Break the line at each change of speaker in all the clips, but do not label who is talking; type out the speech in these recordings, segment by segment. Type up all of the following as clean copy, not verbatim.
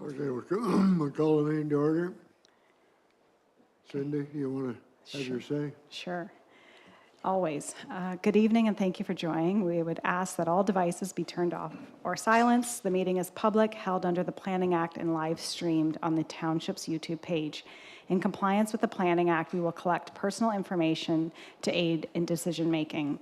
Okay, we'll call the meeting to order. Cindy, you want to have your say?
Sure. Always. Good evening and thank you for joining. We would ask that all devices be turned off or silenced. The meeting is public, held under the Planning Act and live streamed on the Township's YouTube page. In compliance with the Planning Act, we will collect personal information to aid in decision making.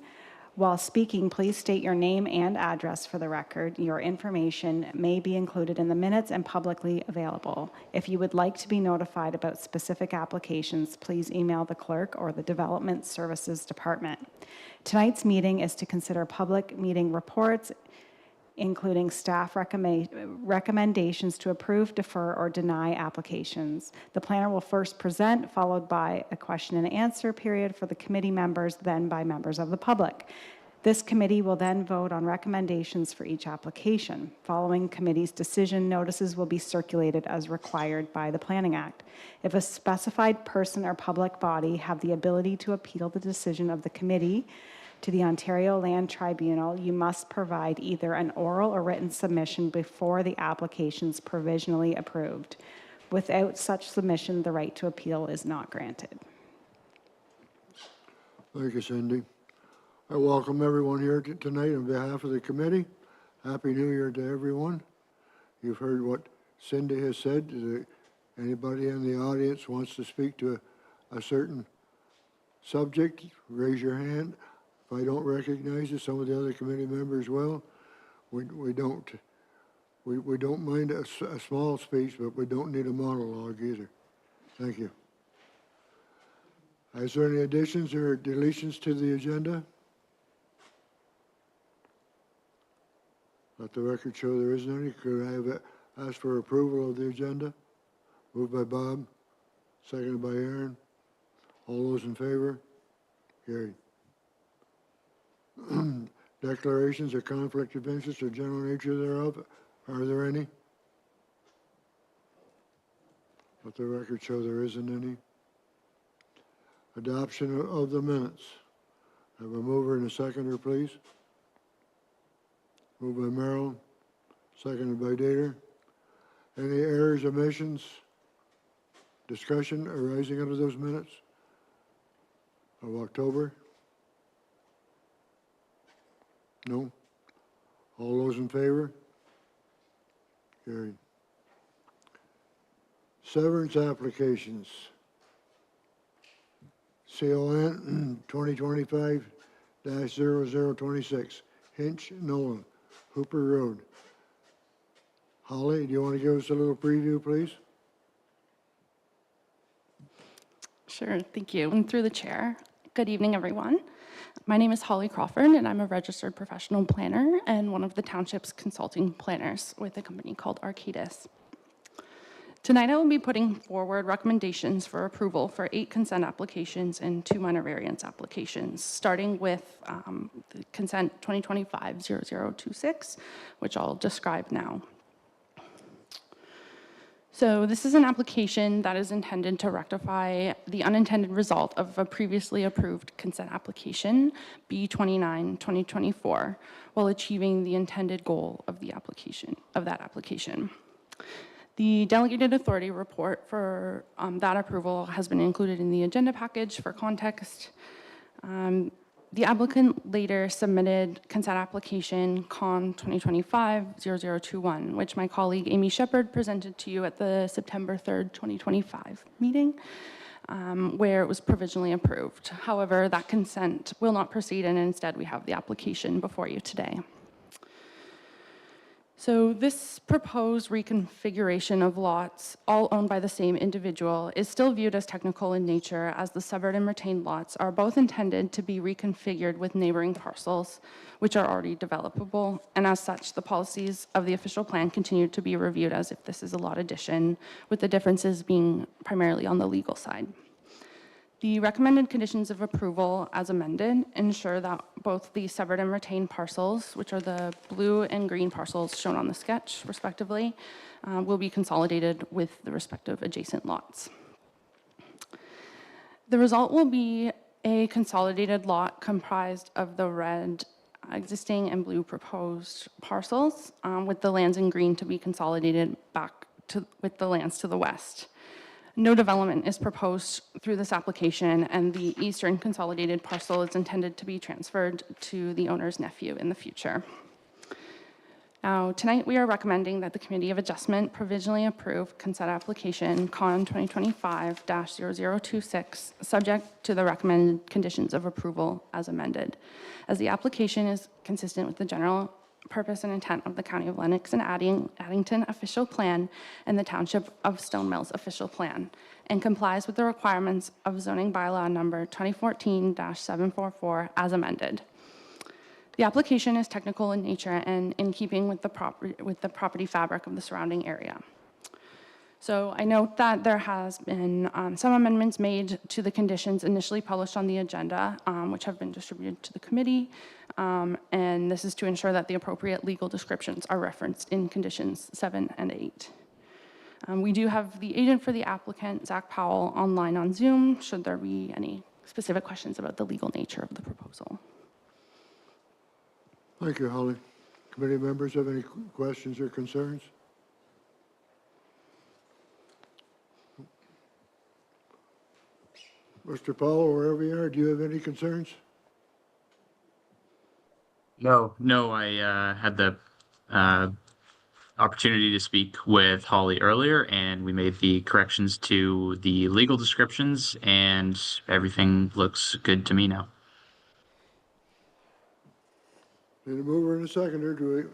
While speaking, please state your name and address for the record. Your information may be included in the minutes and publicly available. If you would like to be notified about specific applications, please email the clerk or the Development Services Department. Tonight's meeting is to consider public meeting reports, including staff recommendations to approve, defer, or deny applications. The planner will first present, followed by a question and answer period for the committee members, then by members of the public. This committee will then vote on recommendations for each application. Following committee's decision, notices will be circulated as required by the Planning Act. If a specified person or public body have the ability to appeal the decision of the committee to the Ontario Land Tribunal, you must provide either an oral or written submission before the application's provisionally approved. Without such submission, the right to appeal is not granted.
Thank you, Cindy. I welcome everyone here tonight on behalf of the committee. Happy New Year to everyone. You've heard what Cindy has said. Anybody in the audience wants to speak to a certain subject, raise your hand. If I don't recognize you, some of the other committee members will. We don't mind a small speech, but we don't need a monologue either. Thank you. Is there any additions or deletions to the agenda? Let the record show there isn't any. Could I ask for approval of the agenda? Moved by Bob, seconded by Aaron. All those in favor? Carried. Declarations of conflict of interest or general nature thereof, are there any? Let the record show there isn't any. Adoption of the minutes. Have a mover and a seconder, please. Moved by Merrill, seconded by Dater. Any errors, omissions, discussion arising out of those minutes of October? No? All those in favor? Carried. Severance applications. CON 2025-0026, Hinch Nolan, Hooper Road. Holly, do you want to give us a little preview, please?
Sure, thank you. And through the chair, good evening, everyone. My name is Holly Crawford, and I'm a registered professional planner and one of the township's consulting planners with a company called Arcadis. Tonight, I will be putting forward recommendations for approval for 8 consent applications and 2 minor variance applications, starting with the consent 2025-0026, which I'll describe now. So this is an application that is intended to rectify the unintended result of a previously approved consent application, B29-2024, while achieving the intended goal of the application, The delegated authority report for that approval has been included in the agenda package for context. The applicant later submitted consent application CON 2025-0021, which my colleague Amy Shepard presented to you at the September 3rd, 2025 meeting, where it was provisionally approved. However, that consent will not proceed, and instead we have the application before you today. So this proposed reconfiguration of lots, all owned by the same individual, is still viewed as technical in nature, as the severed and retained lots are both intended to be reconfigured with neighboring parcels, which are already developable, and as such, the policies of the official plan continue to be reviewed as if this is a lot addition, with the differences being primarily on the legal side. The recommended conditions of approval as amended ensure that both the severed and retained parcels, which are the blue and green parcels shown on the sketch respectively, will be consolidated with the respective adjacent lots. The result will be a consolidated lot comprised of the red existing and blue proposed parcels, with the lands in green to be consolidated back with the lands to the west. No development is proposed through this application, and the eastern consolidated parcel is intended to be transferred to the owner's nephew in the future. Now, tonight we are recommending that the Committee of Adjustment provisionally approve consent application CON 2025-0026, subject to the recommended conditions of approval as amended, as the application is consistent with the general purpose and intent of the County of Lennox and Addington official plan and the Township of Stone Mills official plan, and complies with the requirements of zoning bylaw number 2014-744 as amended. The application is technical in nature and in keeping with the property fabric of the surrounding area. So I note that there has been some amendments made to the conditions initially published on the agenda, which have been distributed to the committee. And this is to ensure that the appropriate legal descriptions are referenced in conditions 7 and 8. We do have the agent for the applicant, Zach Powell, online on Zoom, should there be any specific questions about the legal nature of the proposal.
Thank you, Holly. Committee members have any questions or concerns? Mr. Powell, wherever you are, do you have any concerns?
No, I had the opportunity to speak with Holly earlier, and we made the corrections to the legal descriptions, and everything looks good to me now.
Need a mover and a seconder. Do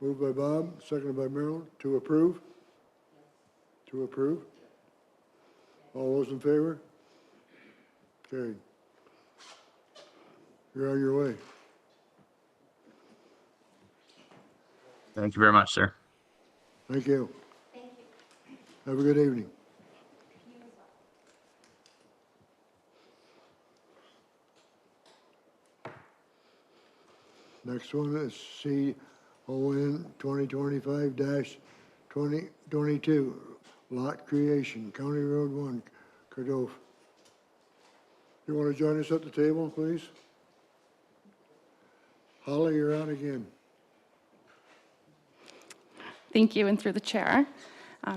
we move by Bob, seconded by Merrill, to approve? To approve? All those in favor? Carried. You're on your way.
Thank you very much, sir.
Thank you. Have a good evening. Next one is CON 2025-2022, lot creation, County Road 1, Cordova. You want to join us at the table, please? Holly, you're on again.
Thank you, and through the chair.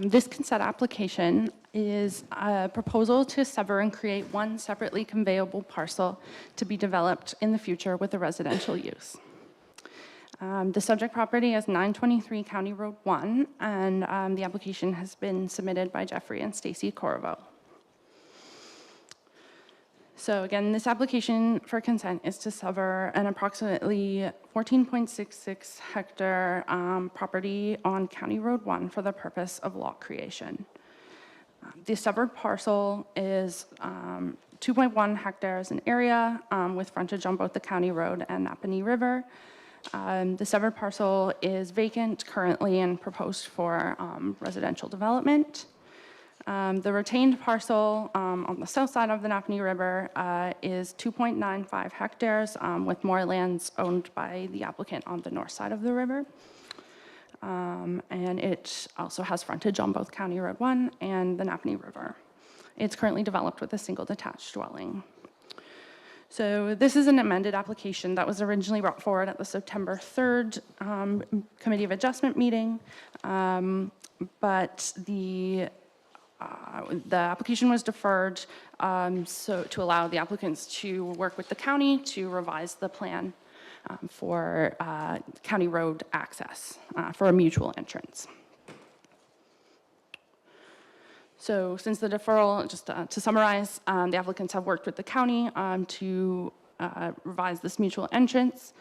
This consent application is a proposal to sever and create one separately conveyable parcel to be developed in the future with a residential use. The subject property is 923 County Road 1, and the application has been submitted by Jeffrey and Stacy Corvo. So again, this application for consent is to sever an approximately 14.66 hectare property on County Road 1 for the purpose of lot creation. The severed parcel is 2.1 hectares in area with frontage on both the County Road and Napanee River. The severed parcel is vacant currently and proposed for residential development. The retained parcel on the south side of the Napanee River is 2.95 hectares with more lands owned by the applicant on the north side of the river. And it also has frontage on both County Road 1 and the Napanee River. It's currently developed with a single detached dwelling. So this is an amended application that was originally brought forward at the September 3rd Committee of Adjustment meeting, but the application was deferred so to allow the applicants to work with the county to revise the plan for county road access for a mutual entrance. So since the deferral, just to summarize, the applicants have worked with the county to revise this mutual entrance.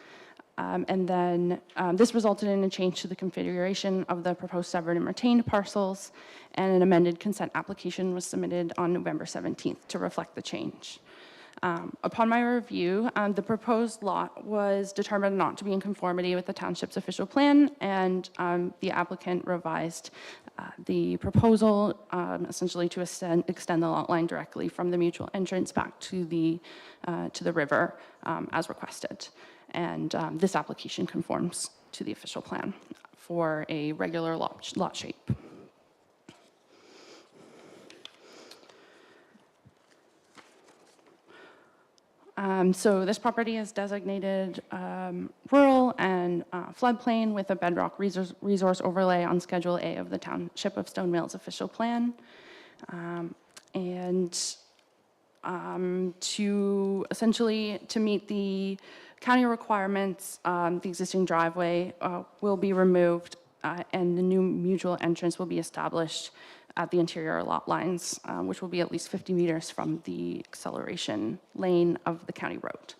And then this resulted in a change to the configuration of the proposed severed and retained parcels, and an amended consent application was submitted on November 17th to reflect the change. Upon my review, the proposed lot was determined not to be in conformity with the township's official plan, and the applicant revised the proposal essentially to extend the lot line directly from the mutual entrance back to the river as requested. And this application conforms to the official plan for a regular lot shape. So this property is designated rural and floodplain with a bedrock resource overlay on Schedule A of the Township of Stone Mills official plan. To essentially, to meet the county requirements, the existing driveway will be removed and the new mutual entrance will be established at the interior lot lines, which will be at least 50 meters from the acceleration lane of the county road.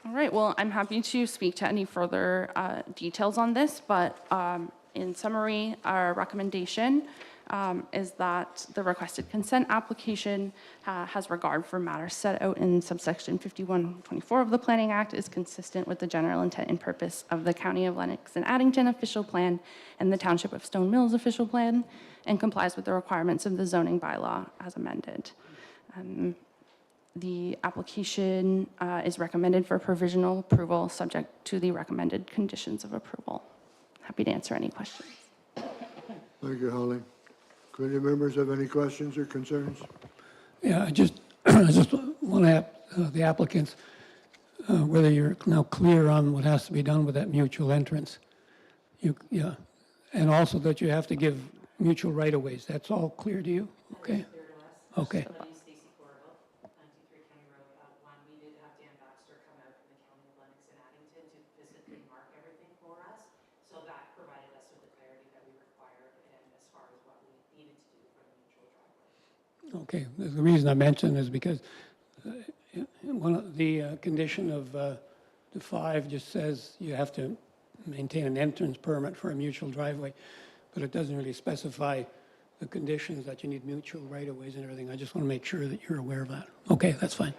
All right, well, I'm happy to speak to any further details on this, but in summary, our recommendation is that the requested consent application has regard for matters set out in subsection 5124 of the Planning Act, is consistent with the general intent and purpose of the County of Lennox and Addington official plan and the Township of Stone Mills official plan, and complies with the requirements of the zoning bylaw as amended. The application is recommended for provisional approval subject to the recommended conditions of approval. Happy to answer any questions.
Thank you, Holly. Committee members have any questions or concerns?
Yeah, I just want to ask the applicants whether you're now clear on what has to be done with that mutual entrance. Yeah, and also that you have to give mutual right-of-ways. That's all clear to you? Okay. Okay. Okay, the reason I mention is because one of the condition of the 5 just says you have to maintain an entrance permit for a mutual driveway, but it doesn't really specify the conditions that you need mutual right-of-ways and everything. I just want to make sure that you're aware of that. Okay, that's fine.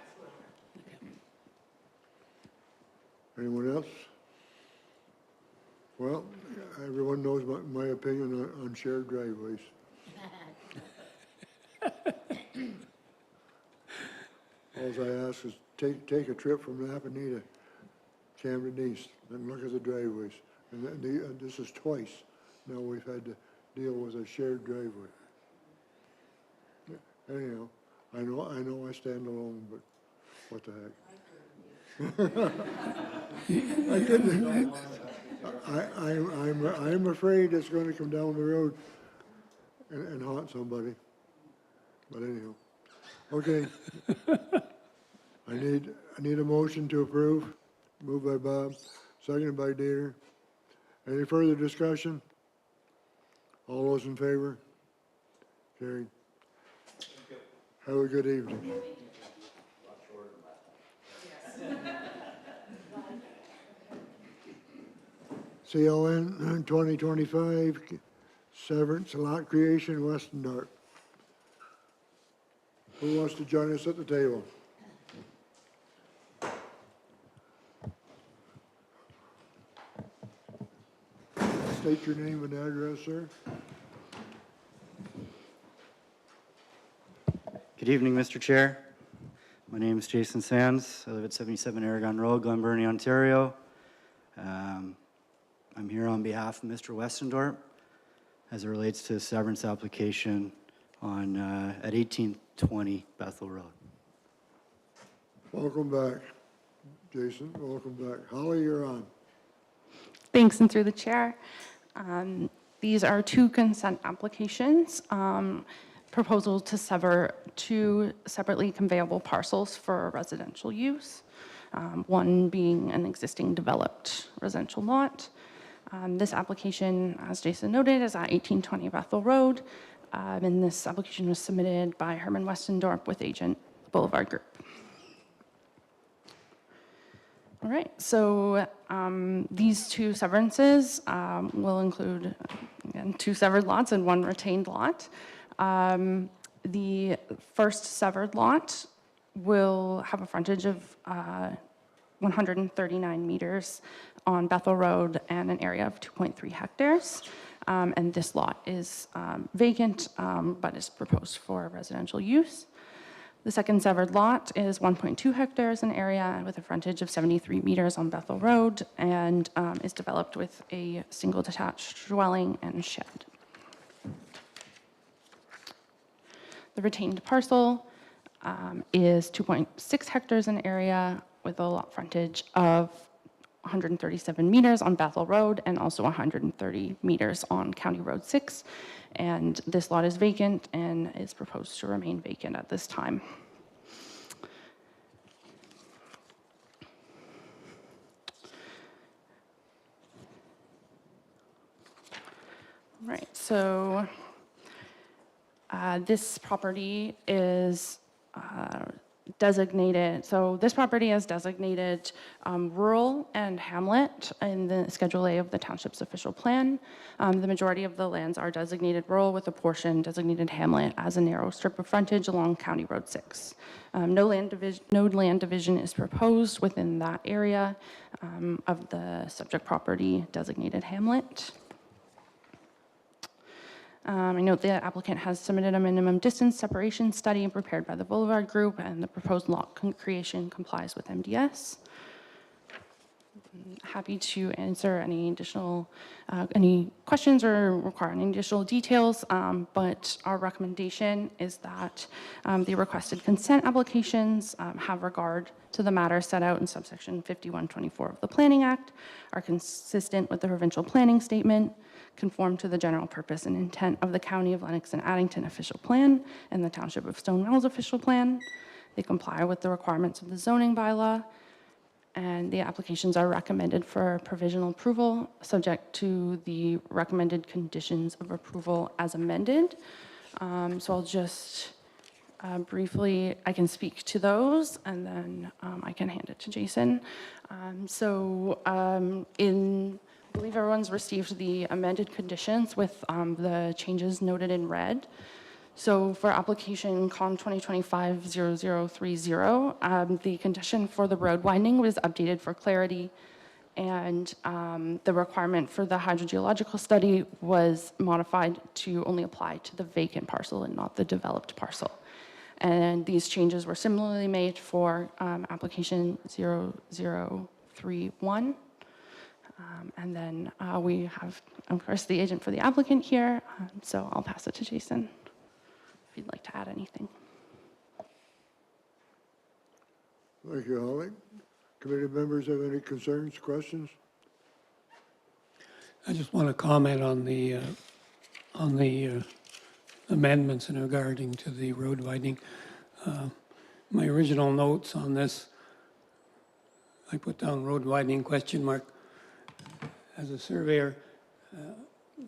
Anyone else? Well, everyone knows my opinion on shared driveways. All I ask is take a trip from Napanee to Camden East and look at the driveways. And this is twice now we've had to deal with a shared driveway. Anyhow, I know I stand alone, but what the heck? I couldn't. I'm afraid it's going to come down the road and haunt somebody. But anyhow, okay. I need a motion to approve. Moved by Bob, seconded by Dieter. Any further discussion? All those in favor? Carried. Have a good evening. CON 2025, Severance Lot Creation, Westendorp. Who wants to join us at the table? State your name and address, sir.
Good evening, Mr. Chair. My name is Jason Sands. I live at 77 Aragon Road, Glen Burnie, Ontario. I'm here on behalf of Mr. Westendorp as it relates to the severance application on at 1820 Bethel Road.
Welcome back, Jason. Welcome back. Holly, you're on.
Thanks, and through the chair. These are 2 consent applications. Proposal to sever 2 separately conveyable parcels for residential use, one being an existing developed residential lot. This application, as Jason noted, is at 1820 Bethel Road, and this application was submitted by Herman Westendorp with Agent Boulevard Group. All right, so these 2 severances will include, again, 2 severed lots and 1 retained lot. The first severed lot will have a frontage of 139 meters on Bethel Road and an area of 2.3 hectares. And this lot is vacant, but is proposed for residential use. The second severed lot is 1.2 hectares in area with a frontage of 73 meters on Bethel Road and is developed with a single detached dwelling and shed. The retained parcel is 2.6 hectares in area with a lot frontage of 137 meters on Bethel Road and also 130 meters on County Road 6. And this lot is vacant and is proposed to remain vacant at this time. Right, so this property is designated, so this property is designated rural and hamlet in the Schedule A of the Township's official plan. The majority of the lands are designated rural with a portion designated hamlet as a narrow strip of frontage along County Road 6. No land division is proposed within that area of the subject property designated hamlet. I note the applicant has submitted a minimum distance separation study prepared by the Boulevard Group, and the proposed lot creation complies with MDS. Happy to answer any additional, any questions or require any additional details, but our recommendation is that the requested consent applications have regard to the matter set out in subsection 5124 of the Planning Act, are consistent with the provincial planning statement, conform to the general purpose and intent of the County of Lennox and Addington official plan and the Township of Stone Mills official plan. They comply with the requirements of the zoning bylaw, and the applications are recommended for provisional approval, subject to the recommended conditions of approval as amended. So I'll just briefly, I can speak to those, and then I can hand it to Jason. I believe everyone's received the amended conditions with the changes noted in red. So for application CON 2025-0030, the condition for the road widening was updated for clarity, and the requirement for the hydrogeological study was modified to only apply to the vacant parcel and not the developed parcel. And these changes were similarly made for application 0031. And then we have, of course, the agent for the applicant here. So I'll pass it to Jason if you'd like to add anything.
Thank you, Holly. Committee members have any concerns, questions?
I just want to comment on the amendments in regarding to the road widening. My original notes on this, I put down road widening question mark. As a surveyor,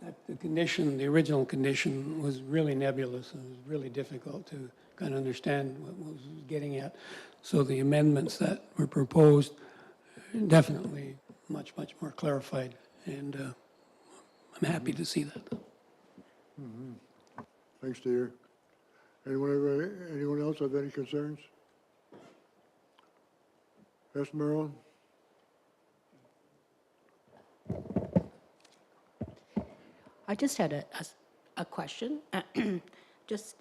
that the condition, the original condition was really nebulous and it was really difficult to kind of understand what was getting at. So the amendments that were proposed definitely much more clarified, and I'm happy to see that.
Mm-hmm. Thanks, Peter. Anyone else have any concerns? Yes, Merrill?
I just had a question. Just,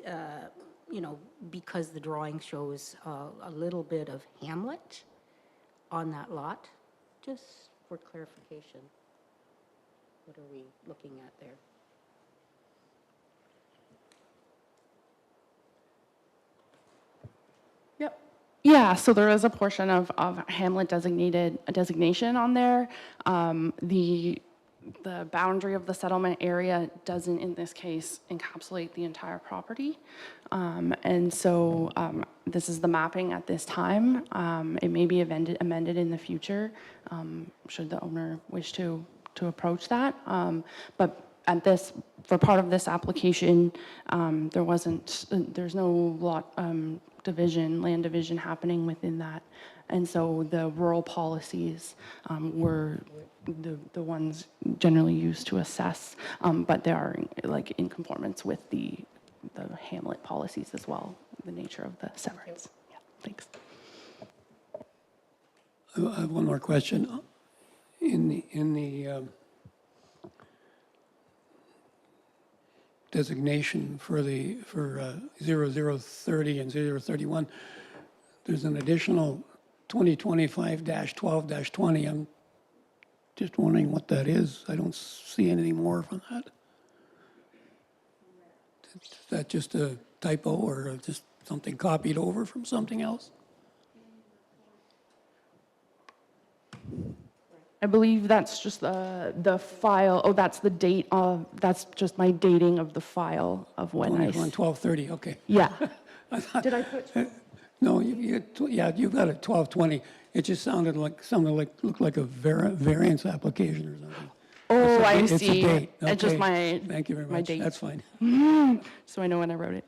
because the drawing shows a little bit of hamlet on that lot, just for clarification, what are we looking at there?
Yep. Yeah, so there is a portion of hamlet designation on there. The boundary of the settlement area doesn't, in this case, encapsulate the entire property. And so this is the mapping at this time. It may be amended in the future, should the owner wish to approach that. But at this, for part of this application, there's no lot land division happening within that. And so the rural policies were the ones generally used to assess, but they are like in conformance with the hamlet policies as well, the nature of the severance. Yeah, thanks.
I have one more question. In the designation for 0030 and 031, there's an additional 2025-12-20. I'm just wondering what that is. I don't see anything more from that. Is that just a typo or just something copied over from something else?
I believe that's just the file, oh, that's the date of, that's just my dating of the file of when I,
12/30, okay.
yeah. Did I put,
No, yeah, you got it, 12/20. It just sounded like, looked like a variance application or something.
oh, I
It's a
see.
date,
It's just
okay.
my,
Thank you very
my
much,
date.
that's fine.
So I know when I wrote it.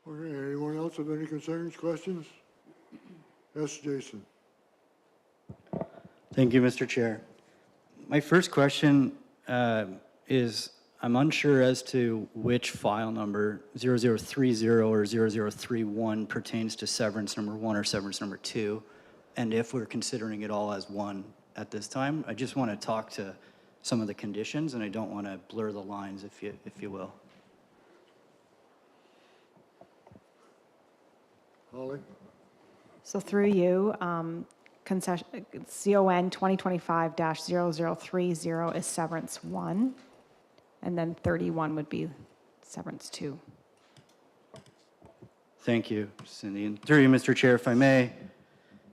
Okay, anyone else have any concerns, questions? Yes, Jason.
Thank you, Mr. Chair. My first question is, I'm unsure as to which file number 0030 or 0031 pertains to severance number 1 or severance number 2, and if we're considering it all as one at this time. I just want to talk to some of the conditions, and I don't want to blur the lines, if you will.
Holly?
So through you, concession, CON 2025-0030 is severance 1, and then 31 would be severance 2.
Thank you, Cindy. And through you, Mr. Chair, if I may,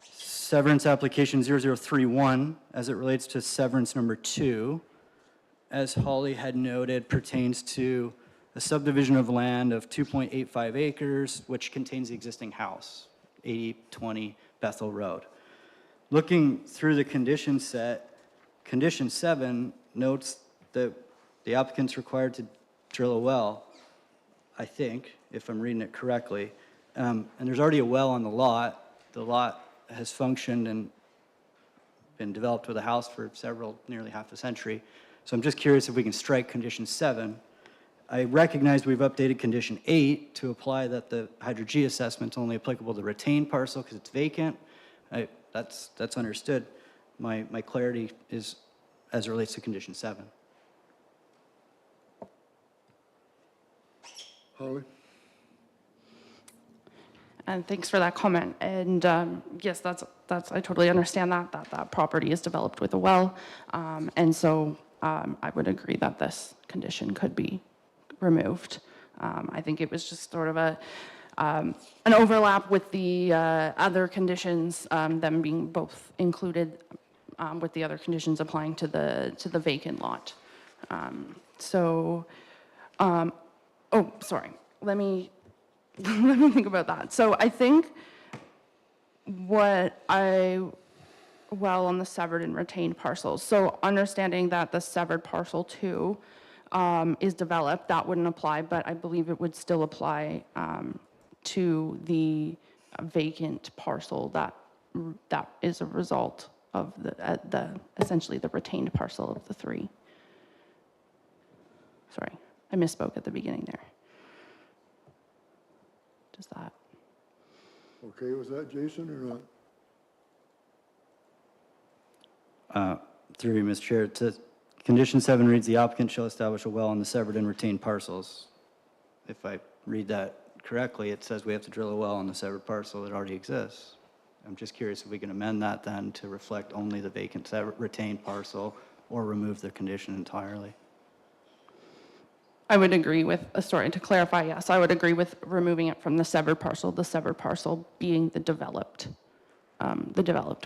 severance application 0031, as it relates to severance number 2, as Holly had noted, pertains to a subdivision of land of 2.85 acres, which contains the existing house, 8020 Bethel Road. Looking through the condition set, condition 7 notes that the applicant's required to drill a well, I think, if I'm reading it correctly. And there's already a well on the lot. The lot has functioned and been developed with a house for nearly half a century. So I'm just curious if we can strike condition 7. I recognize we've updated condition 8 to apply that the hydro-G assessment's only applicable to the retained parcel because it's vacant. That's understood. My clarity is as it relates to condition 7.
Holly?
And thanks for that comment. And yes, that's I totally understand that property is developed with a well. And so I would agree that this condition could be removed. I think it was just sort of an overlap with the other conditions, them being both included with the other conditions applying to the vacant lot. Oh, sorry. Let me think about that. So I think well, on the severed and retained parcels. So understanding that the severed parcel 2 is developed, that wouldn't apply, but I believe it would still apply to the vacant parcel that is a result of essentially the retained parcel of the 3. Sorry, I misspoke at the beginning there. Does that?
Okay with that, Jason, or not?
Through you, Mr. Chair, condition 7 reads, the applicant shall establish a well on the severed and retained parcels. If I read that correctly, it says we have to drill a well on the severed parcel that already exists. I'm just curious if we can amend that then to reflect only the vacant retained parcel or remove the condition entirely.
I would agree with, sorry, to clarify, yes, I would agree with removing it from the severed parcel being the developed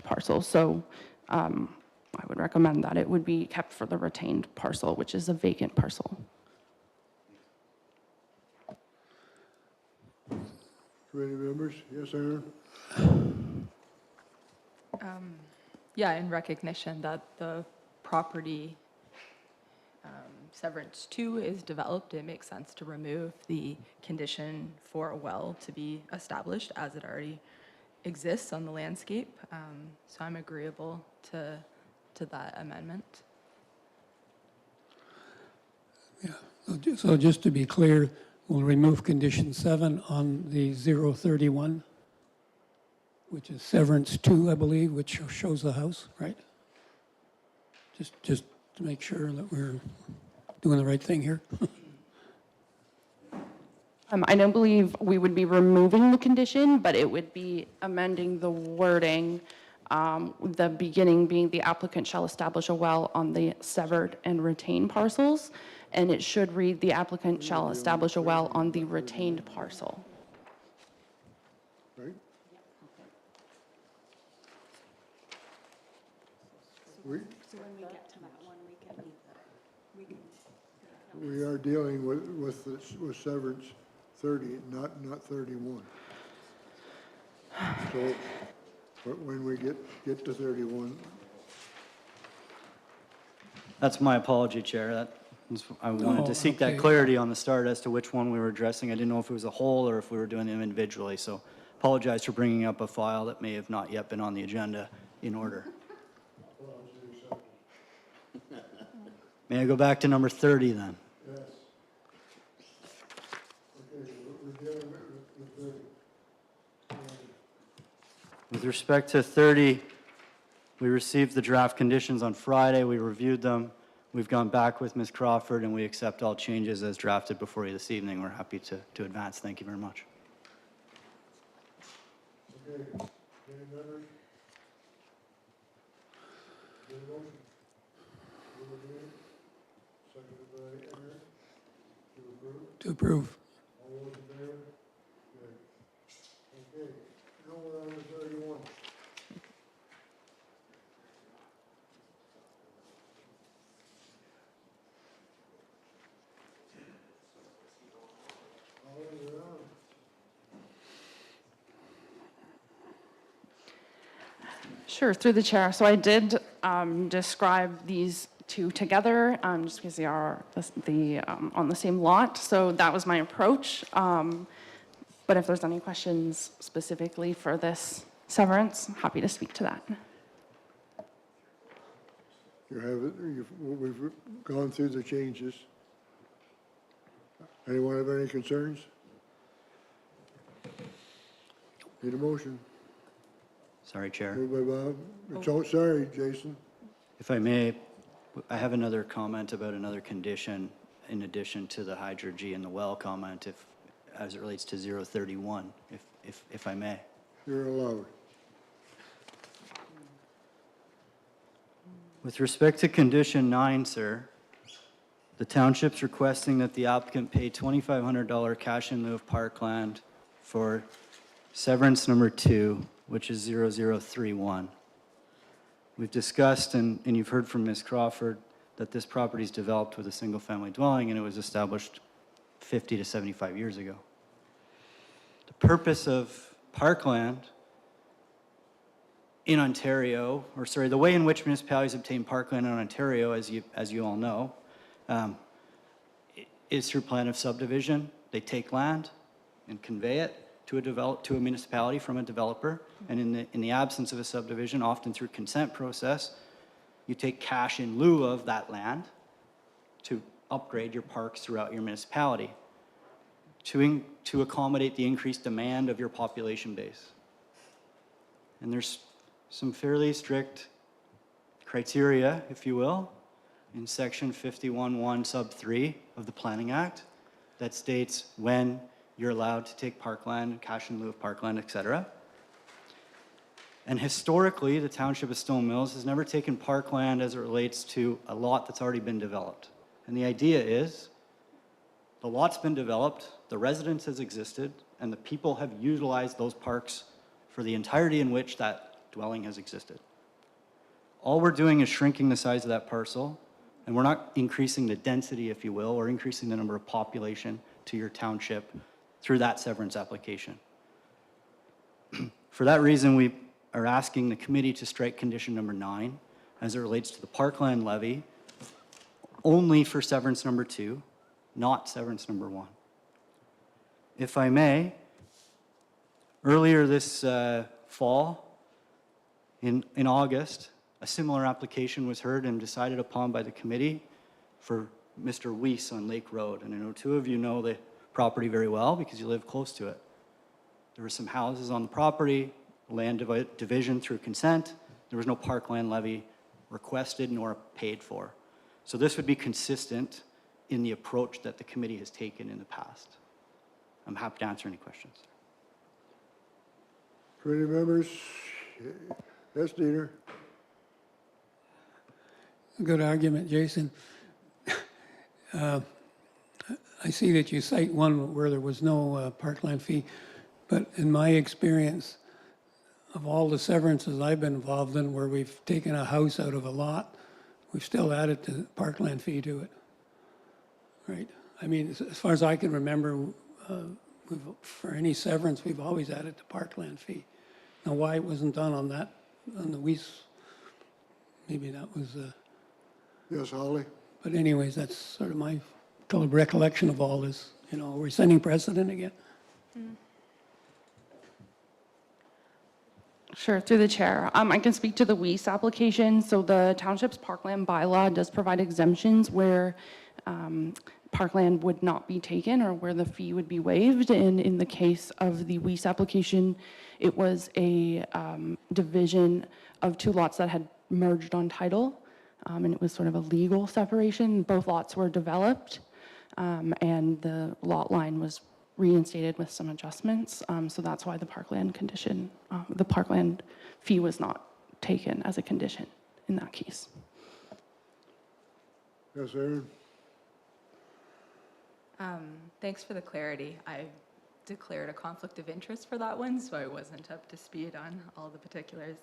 parcel. So I would recommend that it would be kept for the retained parcel, which is a vacant parcel.
Committee members? Yes, Aaron?
Yeah, in recognition that the property severance 2 is developed, it makes sense to remove the condition for a well to be established as it already exists on the landscape. So I'm agreeable to that amendment.
Yeah, so just to be clear, we'll remove condition 7 on the 031, which is severance 2, I believe, which shows the house, right? Just to make sure that we're doing the right thing here.
I don't believe we would be removing the condition, but it would be amending the wording, the beginning being the applicant shall establish a well on the severed and retained parcels, and it should read, "The applicant shall establish a well on the retained parcel."
Right? We,
So when we get to that one, we can.
we are dealing with severance 30, not 31. So, but when we get to 31,
That's my apology, Chair. I wanted
Oh,
to seek that
okay.
clarity on the start as to which one we were addressing. I didn't know if it was a whole or if we were doing them individually, so apologize for bringing up a file that may have not yet been on the agenda in order. May I go back to number 30 then?
yes. Okay, we're dealing with 30.
With respect to 30, we received the draft conditions on Friday. We reviewed them. We've gone back with Ms. Crawford, and we accept all changes as drafted before you this evening. We're happy to advance. Thank you very much.
Okay, any members? Get a motion? Seconded by Aaron, to approve.
To approve.
All those in favor? Good. Okay, now we're on to 31. All right, we're on.
Sure, through the chair. So I did describe these two together, just because they are on the same lot. So that was my approach. But if there's any questions specifically for this severance, happy to speak to that.
You have it, we've gone through the changes. Anyone have any concerns? Need a motion?
Sorry, Chair.
Moved by Bob. It's all, sorry, Jason.
If I may, I have another comment about another condition in addition to the hydrogy and the well comment, as it relates to 031, if I may.
You're allowed.
With respect to condition 9, sir, the township's requesting that the applicant pay $2,500 cash in lieu of parkland for severance number 2, which is 0031. We've discussed, and you've heard from Ms. Crawford, that this property is developed with a single-family dwelling, and it was established 50 to 75 years ago. The purpose of parkland in Ontario, or sorry, the way in which municipalities obtain parkland in Ontario, as you all know, is through plan of subdivision. They take land and convey it to a municipality from a developer, and in the absence of a subdivision, often through consent process, you take cash in lieu of that land to upgrade your parks throughout your municipality to accommodate the increased demand of your population base. And there's some fairly strict criteria, if you will, in section 51(1) sub 3 of the Planning Act that states when you're allowed to take parkland, cash in lieu of parkland, etc. And historically, the Township of Stone Mills has never taken parkland as it relates to a lot that's already been developed. And the idea is, the lot's been developed, the residence has existed, and the people have utilized those parks for the entirety in which that dwelling has existed. All we're doing is shrinking the size of that parcel, and we're not increasing the density, if you will, or increasing the number of population to your township through that severance application. For that reason, we are asking the committee to strike condition number 9 as it relates to the parkland levy only for severance number 2, not severance number 1. If I may, earlier this fall, in August, a similar application was heard and decided upon by the committee for Mr. Weiss on Lake Road. And I know two of you know the property very well because you live close to it. There were some houses on the property, land division through consent. There was no parkland levy requested nor paid for. So this would be consistent in the approach that the committee has taken in the past. I'm happy to answer any questions.
Committee members? Yes, Dieter?
Good argument, Jason. I see that you cite one where there was no parkland fee, but in my experience, of all the severances I've been involved in where we've taken a house out of a lot, we've still added the parkland fee to it. Right? I mean, as far as I can remember, for any severance, we've always added the parkland fee. Now, why it wasn't done on that, on the Weiss, maybe that was,
Yes, Holly?
but anyways, that's sort of my recollection of all this. You know, we're setting precedent again.
Sure, through the chair. I can speak to the Weiss application. So the township's parkland bylaw does provide exemptions where parkland would not be taken or where the fee would be waived. And in the case of the Weiss application, it was a division of two lots that had merged on title. And it was sort of a legal separation. Both lots were developed, and the lot line was reinstated with some adjustments. So that's why the parkland condition, the parkland fee was not taken as a condition in that case.
Yes, Aaron?
Thanks for the clarity. I declared a conflict of interest for that one, so I wasn't up to speed on all the particulars.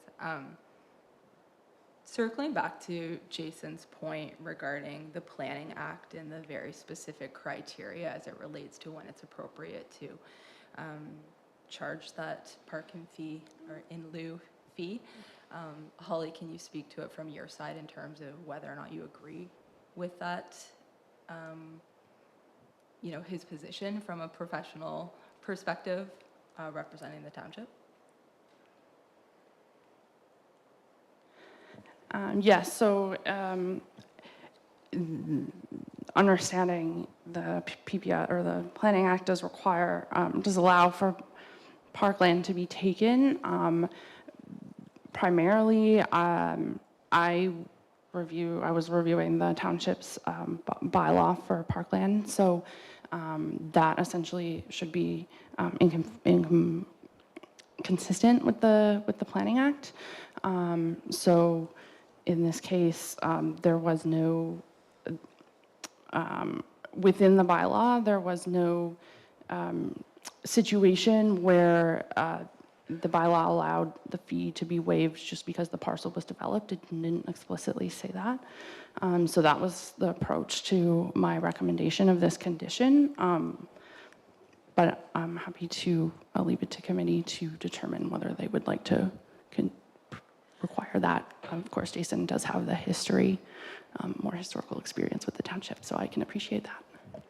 Circling back to Jason's point regarding the Planning Act and the very specific criteria as it relates to when it's appropriate to charge that parking fee or in lieu fee, Holly, can you speak to it from your side in terms of whether or not you agree with that, his position from a professional perspective representing the township?
Yes, so understanding the PPA or the Planning Act does require, does allow for parkland to be taken. Primarily, I was reviewing the township's bylaw for parkland, so that essentially should be consistent with the Planning Act. So in this case, there was no, within the bylaw, there was no situation where the bylaw allowed the fee to be waived just because the parcel was developed. It didn't explicitly say that. So that was the approach to my recommendation of this condition. But I'm happy to, I'll leave it to committee to determine whether they would like to require that. Of course, Jason does have the history, more historical experience with the township, so I can appreciate that.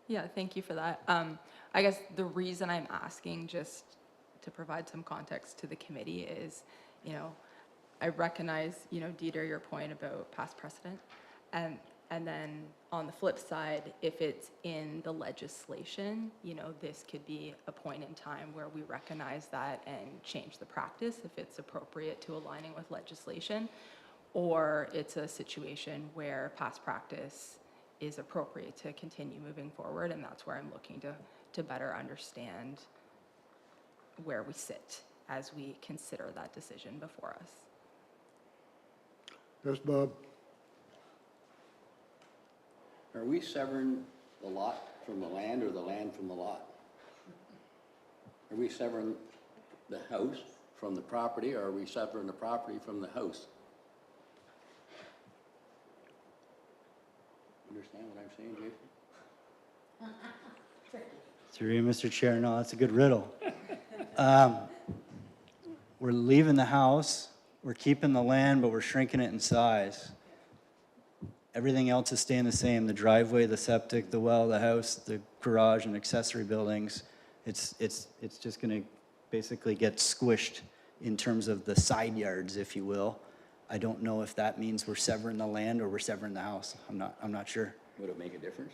Yeah, thank you for that. I guess the reason I'm asking, just to provide some context to the committee, is, I recognize, Dieter, your point about past precedent, and then on the flip side, if it's in the legislation, this could be a point in time where we recognize that and change the practice if it's appropriate to aligning with legislation, or it's a situation where past practice is appropriate to continue moving forward, and that's where I'm looking to better understand where we sit as we consider that decision before us.
Yes, Bob?
Are we severing the lot from the land or the land from the lot? Are we severing the house from the property, or are we severing the property from the house? Understand what I'm saying, Jason?
Through you, Mr. Chair, no, that's a good riddle. We're leaving the house, we're keeping the land, but we're shrinking it in size. Everything else is staying the same, the driveway, the septic, the well, the house, the garage and accessory buildings. It's just gonna basically get squished in terms of the side yards, if you will. I don't know if that means we're severing the land or we're severing the house. I'm not sure.
Would it make a difference?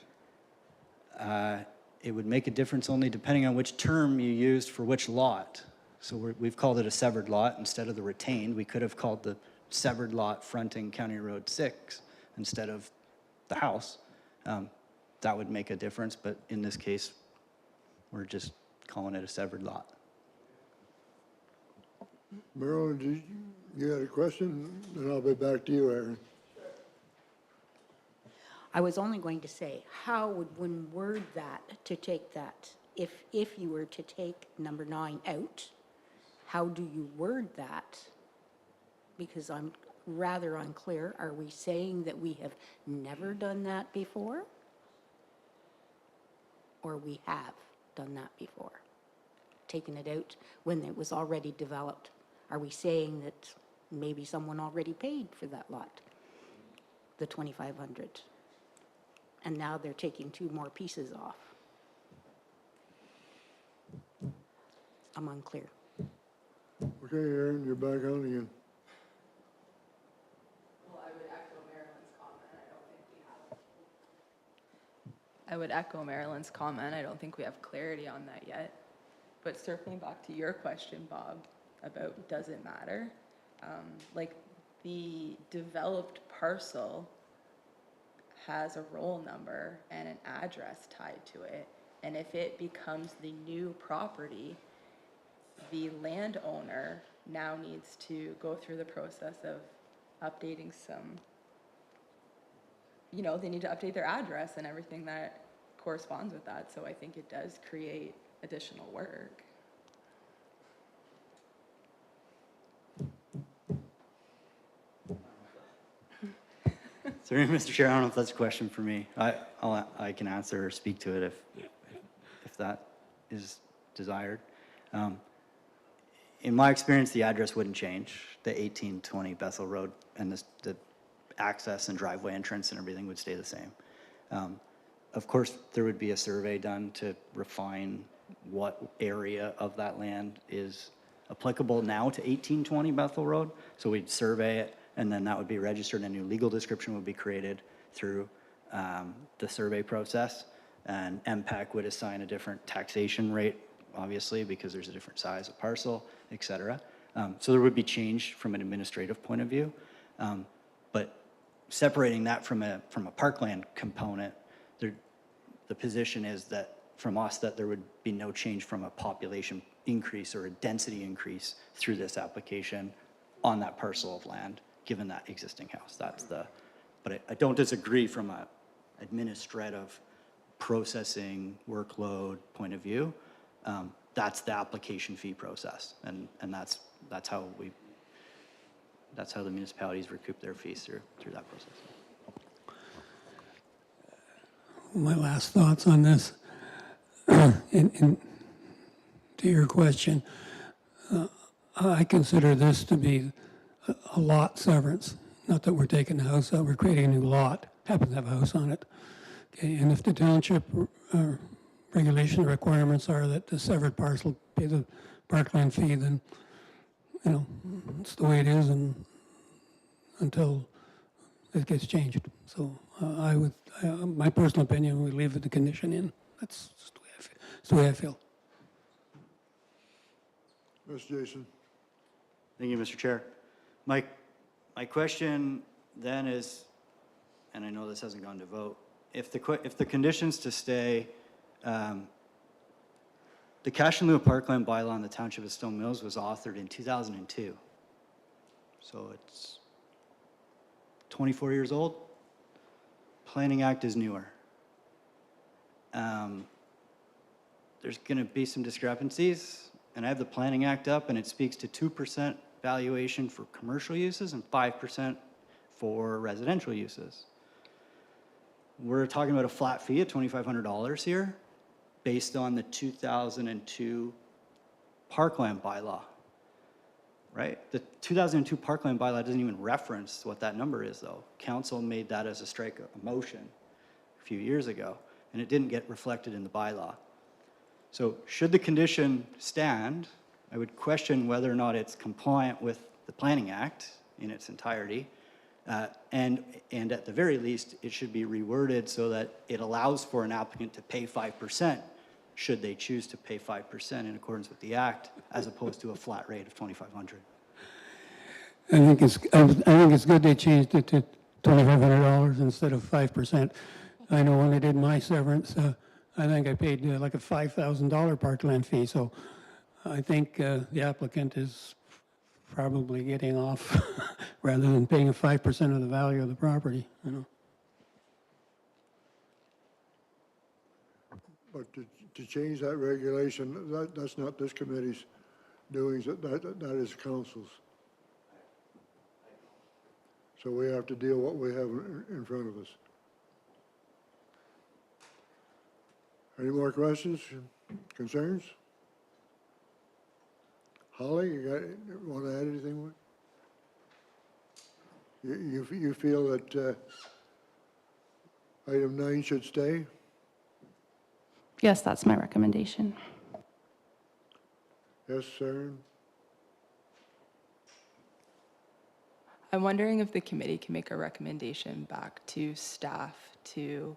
It would make a difference only depending on which term you used for which lot. So we've called it a severed lot instead of the retained. We could have called the severed lot fronting County Road 6 instead of the house. That would make a difference, but in this case, we're just calling it a severed lot.
Marilyn, you had a question? Then I'll be back to you, Aaron.
I was only going to say, how would one word that to take that? If you were to take number 9 out, how do you word that? Because I'm rather unclear. Are we saying that we have never done that before? Or we have done that before? Taken it out when it was already developed? Are we saying that maybe someone already paid for that lot, the 2,500? And now they're taking 2 more pieces off? I'm unclear.
Okay, Aaron, you're back on again.
I would echo Marilyn's comment. I don't think we have clarity on that yet. But circling back to your question, Bob, about does it matter? Like the developed parcel has a roll number and an address tied to it. And if it becomes the new property, the landowner now needs to go through the process of updating some, they need to update their address and everything that corresponds with that. So I think it does create additional work.
Sorry, Mr. Chair, I don't know if that's a question for me. I can answer or speak to it if that is desired. In my experience, the address wouldn't change. The 1820 Bethel Road and the access and driveway entrance and everything would stay the same. Of course, there would be a survey done to refine what area of that land is applicable now to 1820 Bethel Road. So we'd survey it, and then that would be registered, and a new legal description would be created through the survey process. And MPAC would assign a different taxation rate, obviously, because there's a different size of parcel, et cetera. So there would be change from an administrative point of view. But separating that from a parkland component, the position is that from us that there would be no change from a population increase or a density increase through this application on that parcel of land, given that existing house. But I don't disagree from a administrative processing workload point of view. That's the application fee process, and that's how the municipalities recoup their fees through that process.
My last thoughts on this, to your question, I consider this to be a lot severance. Not that we're taking the house out, we're creating a new lot, happens to have a house on it. Okay, and if the township regulation requirements are that the severed parcel pay the parkland fee, then, it's the way it is and until it gets changed. So my personal opinion, we leave the condition in. That's just the way I feel. That's the way I feel.
Ms. Jason?
Thank you, Mr. Chair. My question then is, and I know this hasn't gone to vote, if the conditions to stay, the cash in lieu of parkland bylaw in the Township of Stone Mills was authored in 2002. So it's 24 years old. Planning Act is newer. There's going to be some discrepancies, and I have the Planning Act up, and it speaks to 2% valuation for commercial uses and 5% for residential uses. We're talking about a flat fee of $2,500 here based on the 2002 parkland bylaw, right? The 2002 parkland bylaw doesn't even reference what that number is, though. Council made that as a motion a few years ago, and it didn't get reflected in the bylaw. So should the condition stand, I would question whether or not it's compliant with the Planning Act in its entirety, and at the very least, it should be reworded so that it allows for an applicant to pay 5%, should they choose to pay 5% in accordance with the Act, as opposed to a flat rate of $2,500.
I think it's good they changed it to $2,500 instead of 5%. I know when I did my severance, I think I paid like a $5,000 parkland fee. So I think the applicant is probably getting off rather than paying a 5% of the value of the property.
But to change that regulation, that's not this committee's doings, that is council's. So we have to deal what we have in front of us. Any more questions, concerns? Holly, you want to add anything? You feel that item 9 should stay?
Yes, that's my recommendation.
Yes, Sharon?
I'm wondering if the committee can make a recommendation back to staff to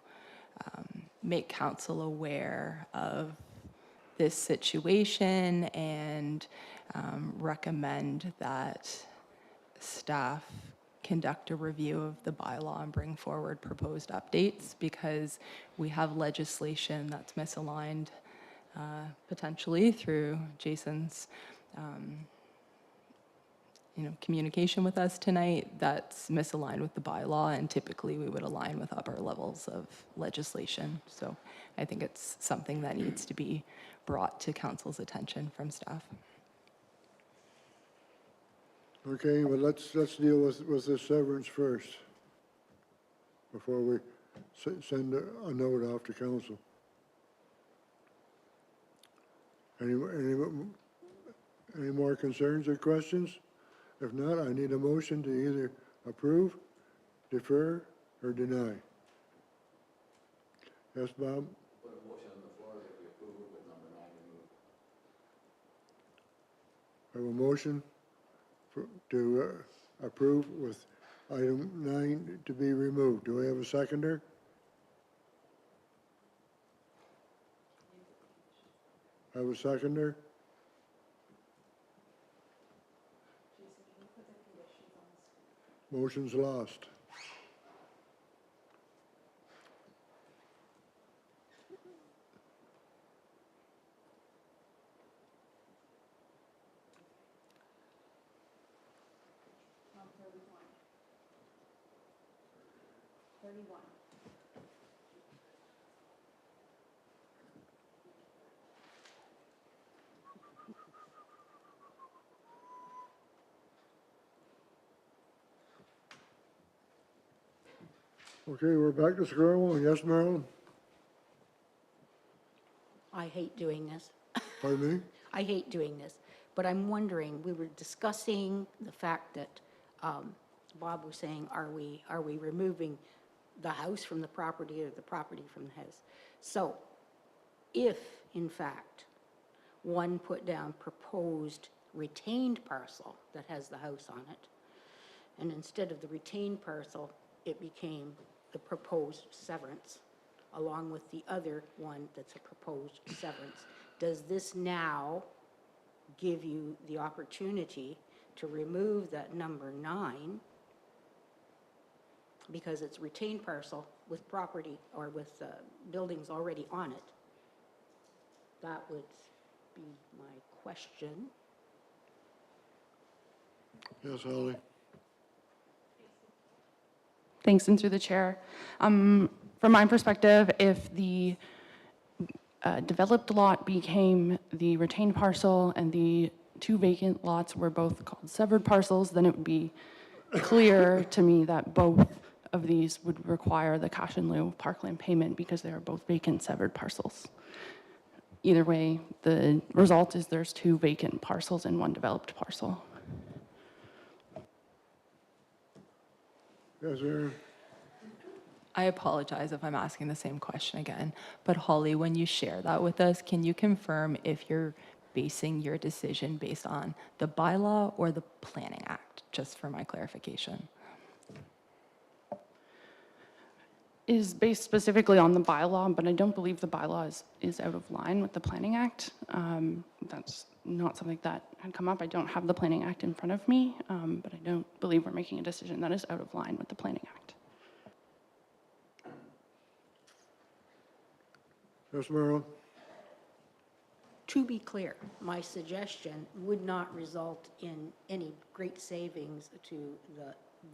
make council aware of this situation and recommend that staff conduct a review of the bylaw and bring forward proposed updates, because we have legislation that's misaligned potentially through Jason's communication with us tonight, that's misaligned with the bylaw, and typically we would align with upper levels of legislation. So I think it's something that needs to be brought to council's attention from staff.
Okay, well, let's deal with this severance first before we send a note off to council. Any more concerns or questions? If not, I need a motion to either approve, defer, or deny. Yes, Bob?
Put a motion on the floor that we approve it with number 9 removed.
I have a motion to approve with item 9 to be removed. Do we have a seconder? I have a seconder? Motion's lost. Okay, we're back to square one. Yes, Marilyn?
I hate doing this.
Pardon me?
I hate doing this, but I'm wondering, we were discussing the fact that Bob was saying, are we removing the house from the property or the property from the house? So if, in fact, one put down proposed retained parcel that has the house on it, and instead of the retained parcel, it became the proposed severance, along with the other one that's a proposed severance, does this now give you the opportunity to remove that number 9, because it's retained parcel with property or with buildings already on it? That would be my question.
Yes, Holly?
Thanks, and through the chair. From my perspective, if the developed lot became the retained parcel and the 2 vacant lots were both called severed parcels, then it would be clear to me that both of these would require the cash in lieu of parkland payment because they are both vacant severed parcels. Either way, the result is there's 2 vacant parcels and 1 developed parcel.
Yes, Aaron?
I apologize if I'm asking the same question again, but Holly, when you share that with us, can you confirm if you're basing your decision based on the bylaw or the Planning Act, just for my clarification?
Is based specifically on the bylaw, but I don't believe the bylaw is out of line with the Planning Act. That's not something that had come up. I don't have the Planning Act in front of me, but I don't believe we're making a decision that is out of line with the Planning Act.
Yes, Merrill?
To be clear, my suggestion would not result in any great savings to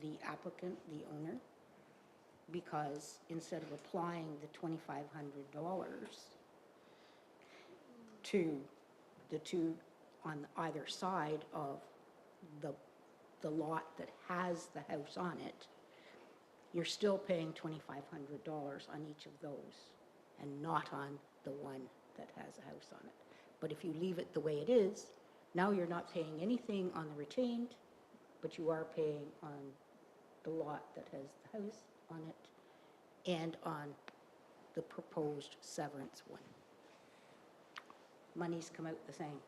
the applicant, the owner, because instead of applying the $2,500, to the two on either side of the lot that has the house on it, you're still paying $2,500 on each of those and not on the one that has a house on it. But if you leave it the way it is, now you're not paying anything on the retained, but you are paying on the lot that has the house on it and on the proposed severance one. Monies come out the same.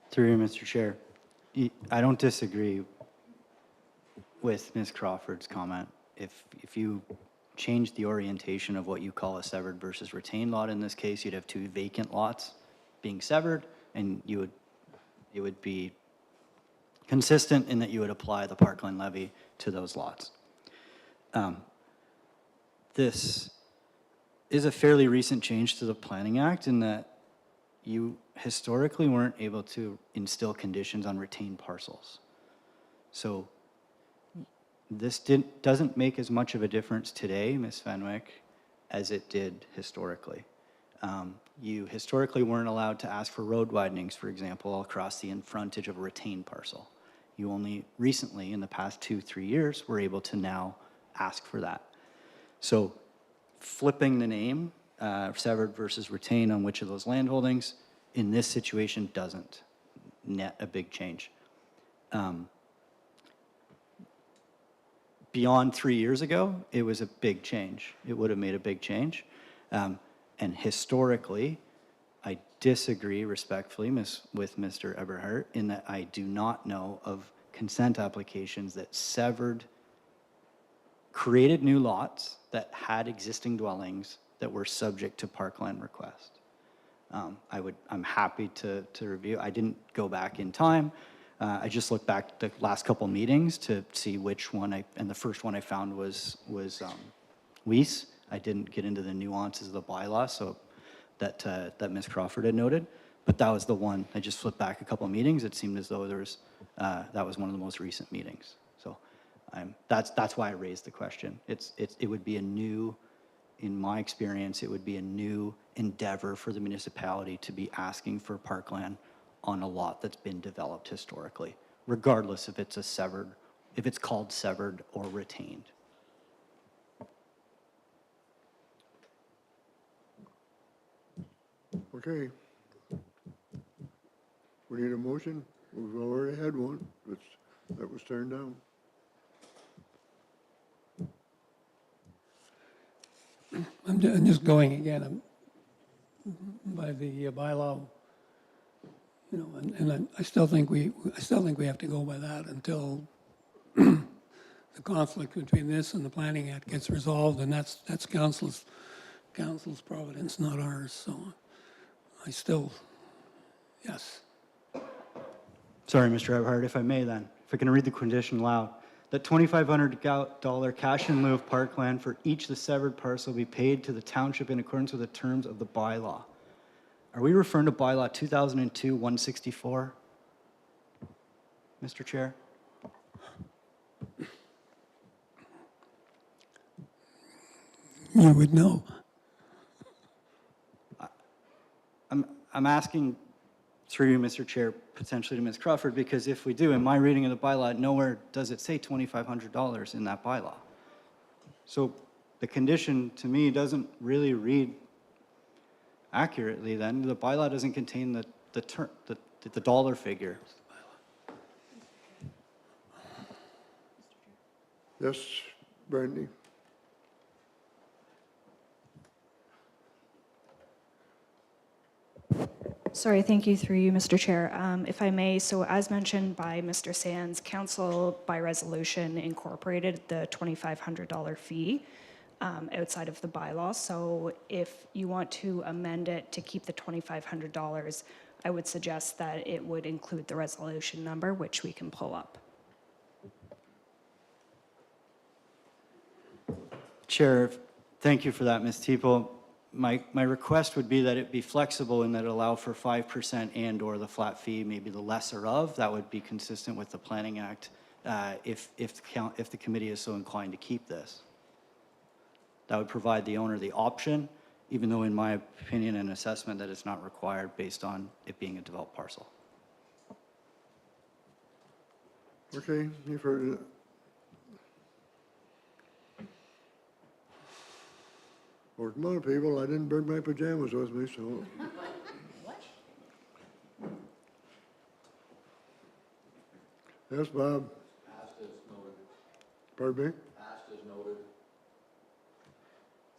Through you, Mr. Chair, I don't disagree with Ms. Crawford's comment. If you change the orientation of what you call a severed versus retained lot in this case, you'd have two vacant lots being severed, and it would be consistent in that you would apply the parkland levy to those lots. This is a fairly recent change to the Planning Act in that you historically weren't able to instill conditions on retained parcels. So this doesn't make as much of a difference today, Ms. Fenwick, as it did historically. You historically weren't allowed to ask for road widenings, for example, across the frontage of a retained parcel. You only recently, in the past 2-3 years, were able to now ask for that. So flipping the name, severed versus retained on which of those land holdings, in this situation doesn't net a big change. Beyond 3 years ago, it was a big change. It would have made a big change. And historically, I disagree respectfully with Mr. Eberhardt in that I do not know of consent applications that created new lots that had existing dwellings that were subject to parkland request. I'm happy to review. I didn't go back in time. I just looked back at the last couple meetings to see which one and the first one I found was Weiss. I didn't get into the nuances of the bylaw, so that Ms. Crawford had noted, but that was the one. I just flipped back a couple of meetings. It seemed as though that was one of the most recent meetings. So that's why I raised the question. It would be a new, in my experience, it would be a new endeavor for the municipality to be asking for parkland on a lot that's been developed historically, regardless if it's called severed or retained.
Okay. We need a motion. We've already had one that was turned down.
I'm just going again by the bylaw, you know, and I still think we have to go by that until the conflict between this and the Planning Act gets resolved, and that's council's providence, not ours. So I still, yes.
Sorry, Mr. Eberhardt, if I may then, if I can read the condition loud, that $2,500 cash in lieu of parkland for each of the severed parcel be paid to the township in accordance with the terms of the bylaw. Are we referring to bylaw 2002-164, Mr. Chair?
You would know.
I'm asking through you, Mr. Chair, potentially to Ms. Crawford, because if we do, in my reading of the bylaw, nowhere does it say $2,500 in that bylaw. So the condition, to me, doesn't really read accurately then. The bylaw doesn't contain the dollar figure.
Yes, Brandy?
Sorry, thank you through you, Mr. Chair. If I may, so as mentioned by Mr. Sands, council by resolution incorporated the $2,500 fee outside of the bylaw. So if you want to amend it to keep the $2,500, I would suggest that it would include the resolution number, which we can pull up.
Chair, thank you for that, Ms. Teeple. My request would be that it be flexible and that it allow for 5% and or the flat fee, maybe the lesser of. That would be consistent with the Planning Act if the committee is so inclined to keep this. That would provide the owner the option even though in my opinion and assessment that it's not required based on it being a developed parcel.
Okay, you've heard it. Well, come on, people, I didn't bring my pajamas with me, so. Yes, Bob?
Passed as noted.
Pardon me?
Passed as noted.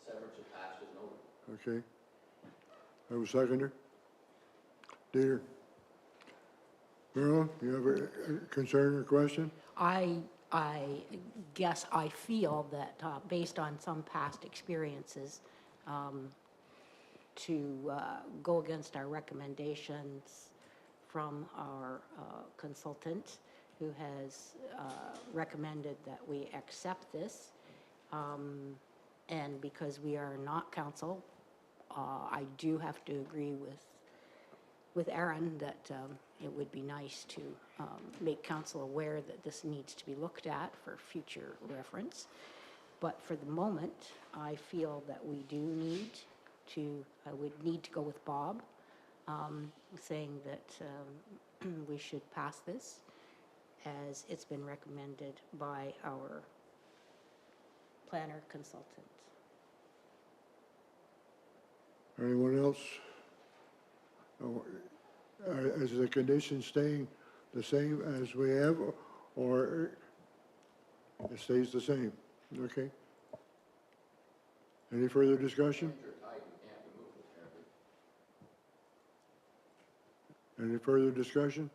Severance is passed as noted.
Okay. Have a seconder? Dieter? Merle, you have a concern or question?
I guess I feel that, based on some past experiences, to go against our recommendations from our consultant, who has recommended that we accept this, and because we are not council, I do have to agree with Aaron that it would be nice to make council aware that this needs to be looked at for future reference. But for the moment, I feel that we do need to, I would need to go with Bob, saying that we should pass this as it's been recommended by our planner consultant.
Anyone else? Oh, is the condition staying the same as we have, or it stays the same? Okay. Any further discussion? Any further discussion?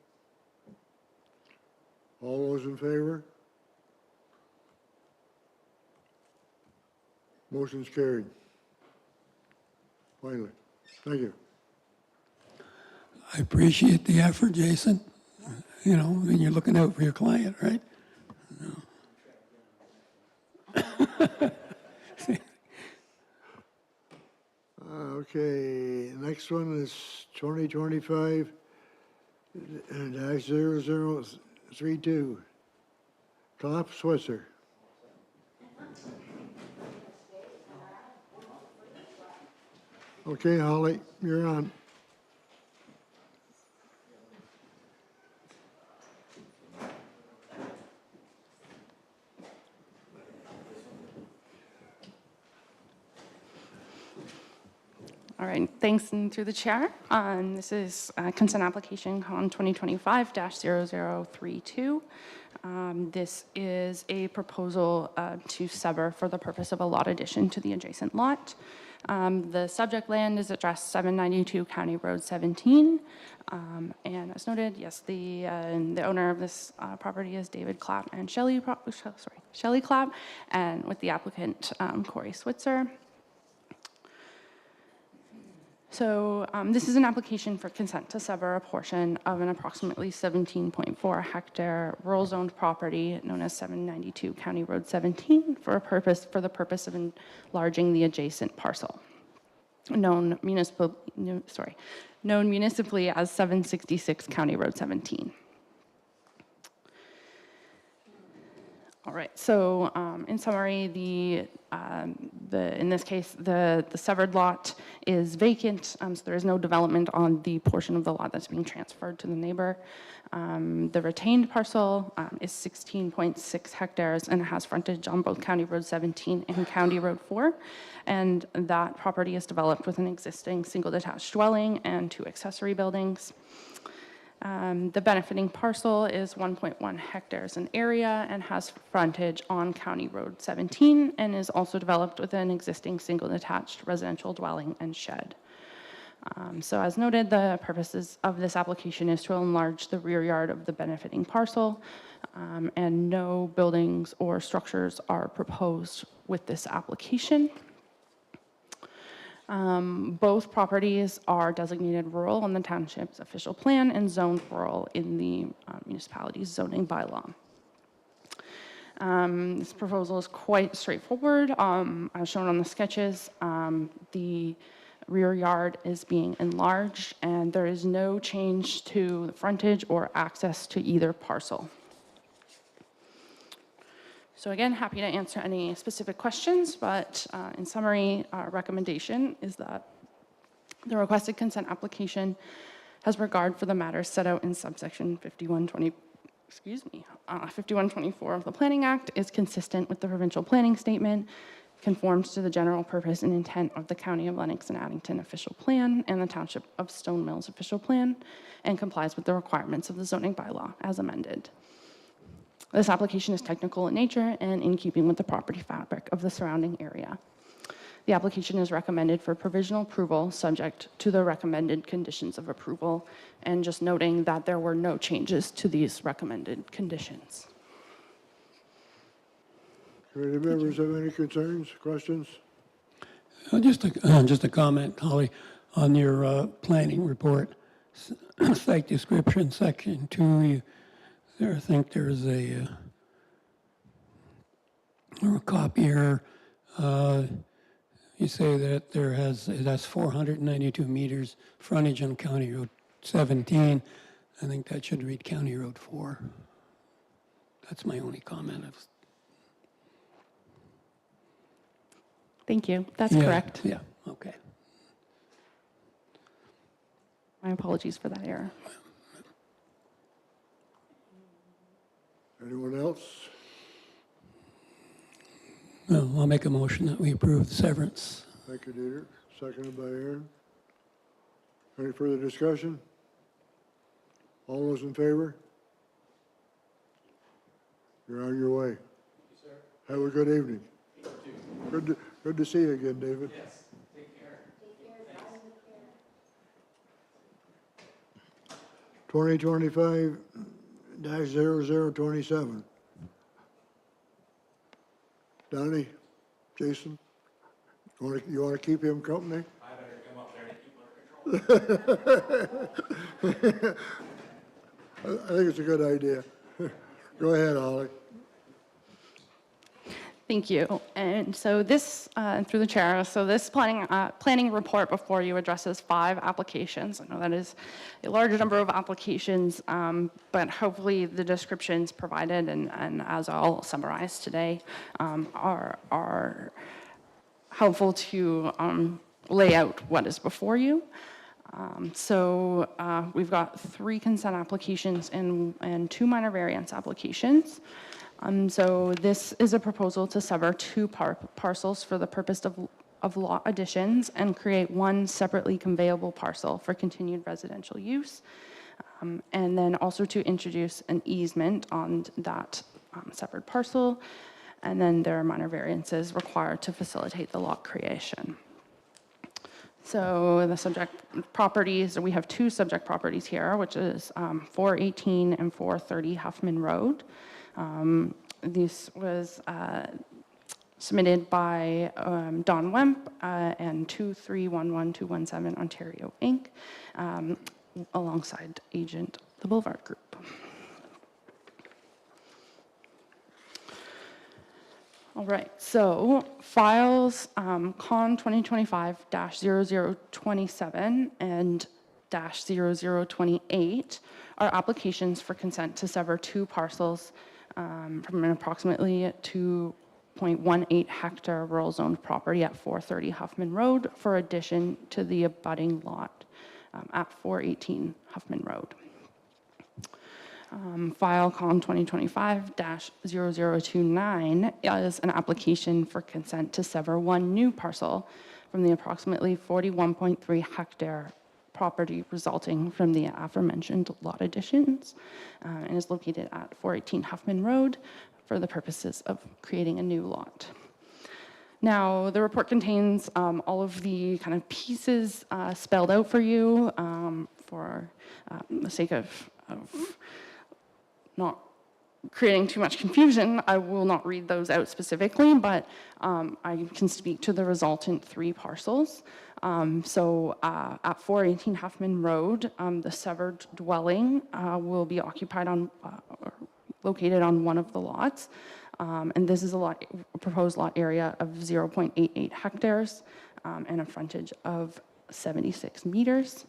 All those in favor? Motion's carried. Finally. Thank you.
I appreciate the effort, Jason. You know, I mean, you're looking out for your client, right?
Okay, next one is 2025 -0032. Klopp Switzer. Okay, Holly, you're on.
All right, thanks, and through the chair. This is consent application con 2025-0032. This is a proposal to sever for the purpose of a lot addition to the adjacent lot. The subject land is addressed 792 County Road 17. And as noted, yes, the owner of this property is David Clapp and Shelley Clapp, and with the applicant Corey Switzer. So this is an application for consent to sever a portion of an approximately 17.4 hectare rural zoned property known as 792 County Road 17 for the purpose of enlarging the adjacent parcel, known municipally as 766 County Road 17. All right, so in summary, in this case, the severed lot is vacant, so there is no development on the portion of the lot that's being transferred to the neighbor. The retained parcel is 16.6 hectares and has frontage on both County Road 17 and County Road 4, and that property is developed with an existing single detached dwelling and 2 accessory buildings. The benefiting parcel is 1.1 hectares in area and has frontage on County Road 17 and is also developed with an existing single detached residential dwelling and shed. So as noted, the purposes of this application is to enlarge the rear yard of the benefiting parcel, and no buildings or structures are proposed with this application. Both properties are designated rural on the township's official plan and zoned rural in the municipality's zoning bylaw. This proposal is quite straightforward. As shown on the sketches, the rear yard is being enlarged and there is no change to the frontage or access to either parcel. So again, happy to answer any specific questions, but in summary, our recommendation is that the requested consent application has regard for the matters set out in subsection 5124 of the Planning Act, is consistent with the provincial planning statement, conforms to the general purpose and intent of the County of Lennox and Addington official plan and the Township of Stone Mills official plan, and complies with the requirements of the zoning bylaw as amended. This application is technical in nature and in keeping with the property fabric of the surrounding area. The application is recommended for provisional approval subject to the recommended conditions of approval, and just noting that there were no changes to these recommended conditions.
Do any members have any concerns, questions?
Just a comment, Holly, on your planning report, site description, section 2, I think there's a copy error. You say that that's 492 meters frontage on County Road 17. I think that should read County Road 4. That's my only comment.
Thank you. That's
Yeah,
correct.
Yeah, okay.
My apologies for that error.
Anyone else?
Well, I'll make a motion that we approve the severance.
Thank you, Dieter. Seconded by Aaron. Any further discussion? All those in favor? You're on your way. Thank you, sir. Have a good evening. Good to see you again, David. Yes. Take care. 2025-0027. Donnie, Jason, you want to keep him company?
I better come up there to keep under control.
I think it's a good idea. Go ahead, Holly.
Thank you. And so this, through the chair, so this planning report before you addresses 5 applications. I know that is a large number of applications, but hopefully the descriptions provided and as I'll summarize today are helpful to lay out what is before you. So we've got 3 consent applications and 2 minor variance applications. So this is a proposal to sever 2 parcels for the purpose of lot additions and create 1 separately conveyable parcel for continued residential use. And then also to introduce an easement on that severed parcel. And then there are minor variances required to facilitate the lot creation. So the subject properties, we have 2 subject properties here, which is 418 and 430 Huffman Road. This was submitted by Don Wemp and 2311217 Ontario Inc., alongside agent the Boulevard Group. All right, so files CON 2025-0027 and -0028 are applications for consent to sever 2 parcels from an approximately 2.18 hectare rural zoned property at 430 Huffman Road for addition to the abutting lot at 418 Huffman Road. File CON 2025-0029 is an application for consent to sever 1 new parcel from the approximately 41.3 hectare property resulting from the aforementioned lot additions and is located at 418 Huffman Road for the purposes of creating a new lot. Now, the report contains all of the kind of pieces spelled out for you for the sake of not creating too much confusion. I will not read those out specifically, but I can speak to the resultant 3 parcels. So at 418 Huffman Road, the severed dwelling will be occupied on, located on one of the lots. And this is a proposed lot area of 0.88 hectares and a frontage of 76 meters.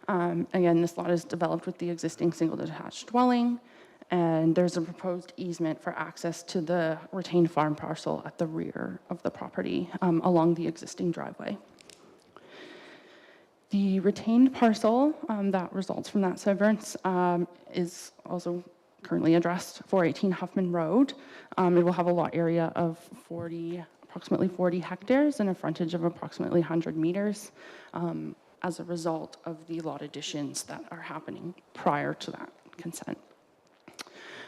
Again, this lot is developed with the existing single detached dwelling, And there's a proposed easement for access to the retained farm parcel at the rear of the property along the existing driveway. The retained parcel that results from that severance is also currently addressed 418 Huffman Road. It will have a lot area of approximately 40 hectares and a frontage of approximately 100 meters as a result of the lot additions that are happening prior to that consent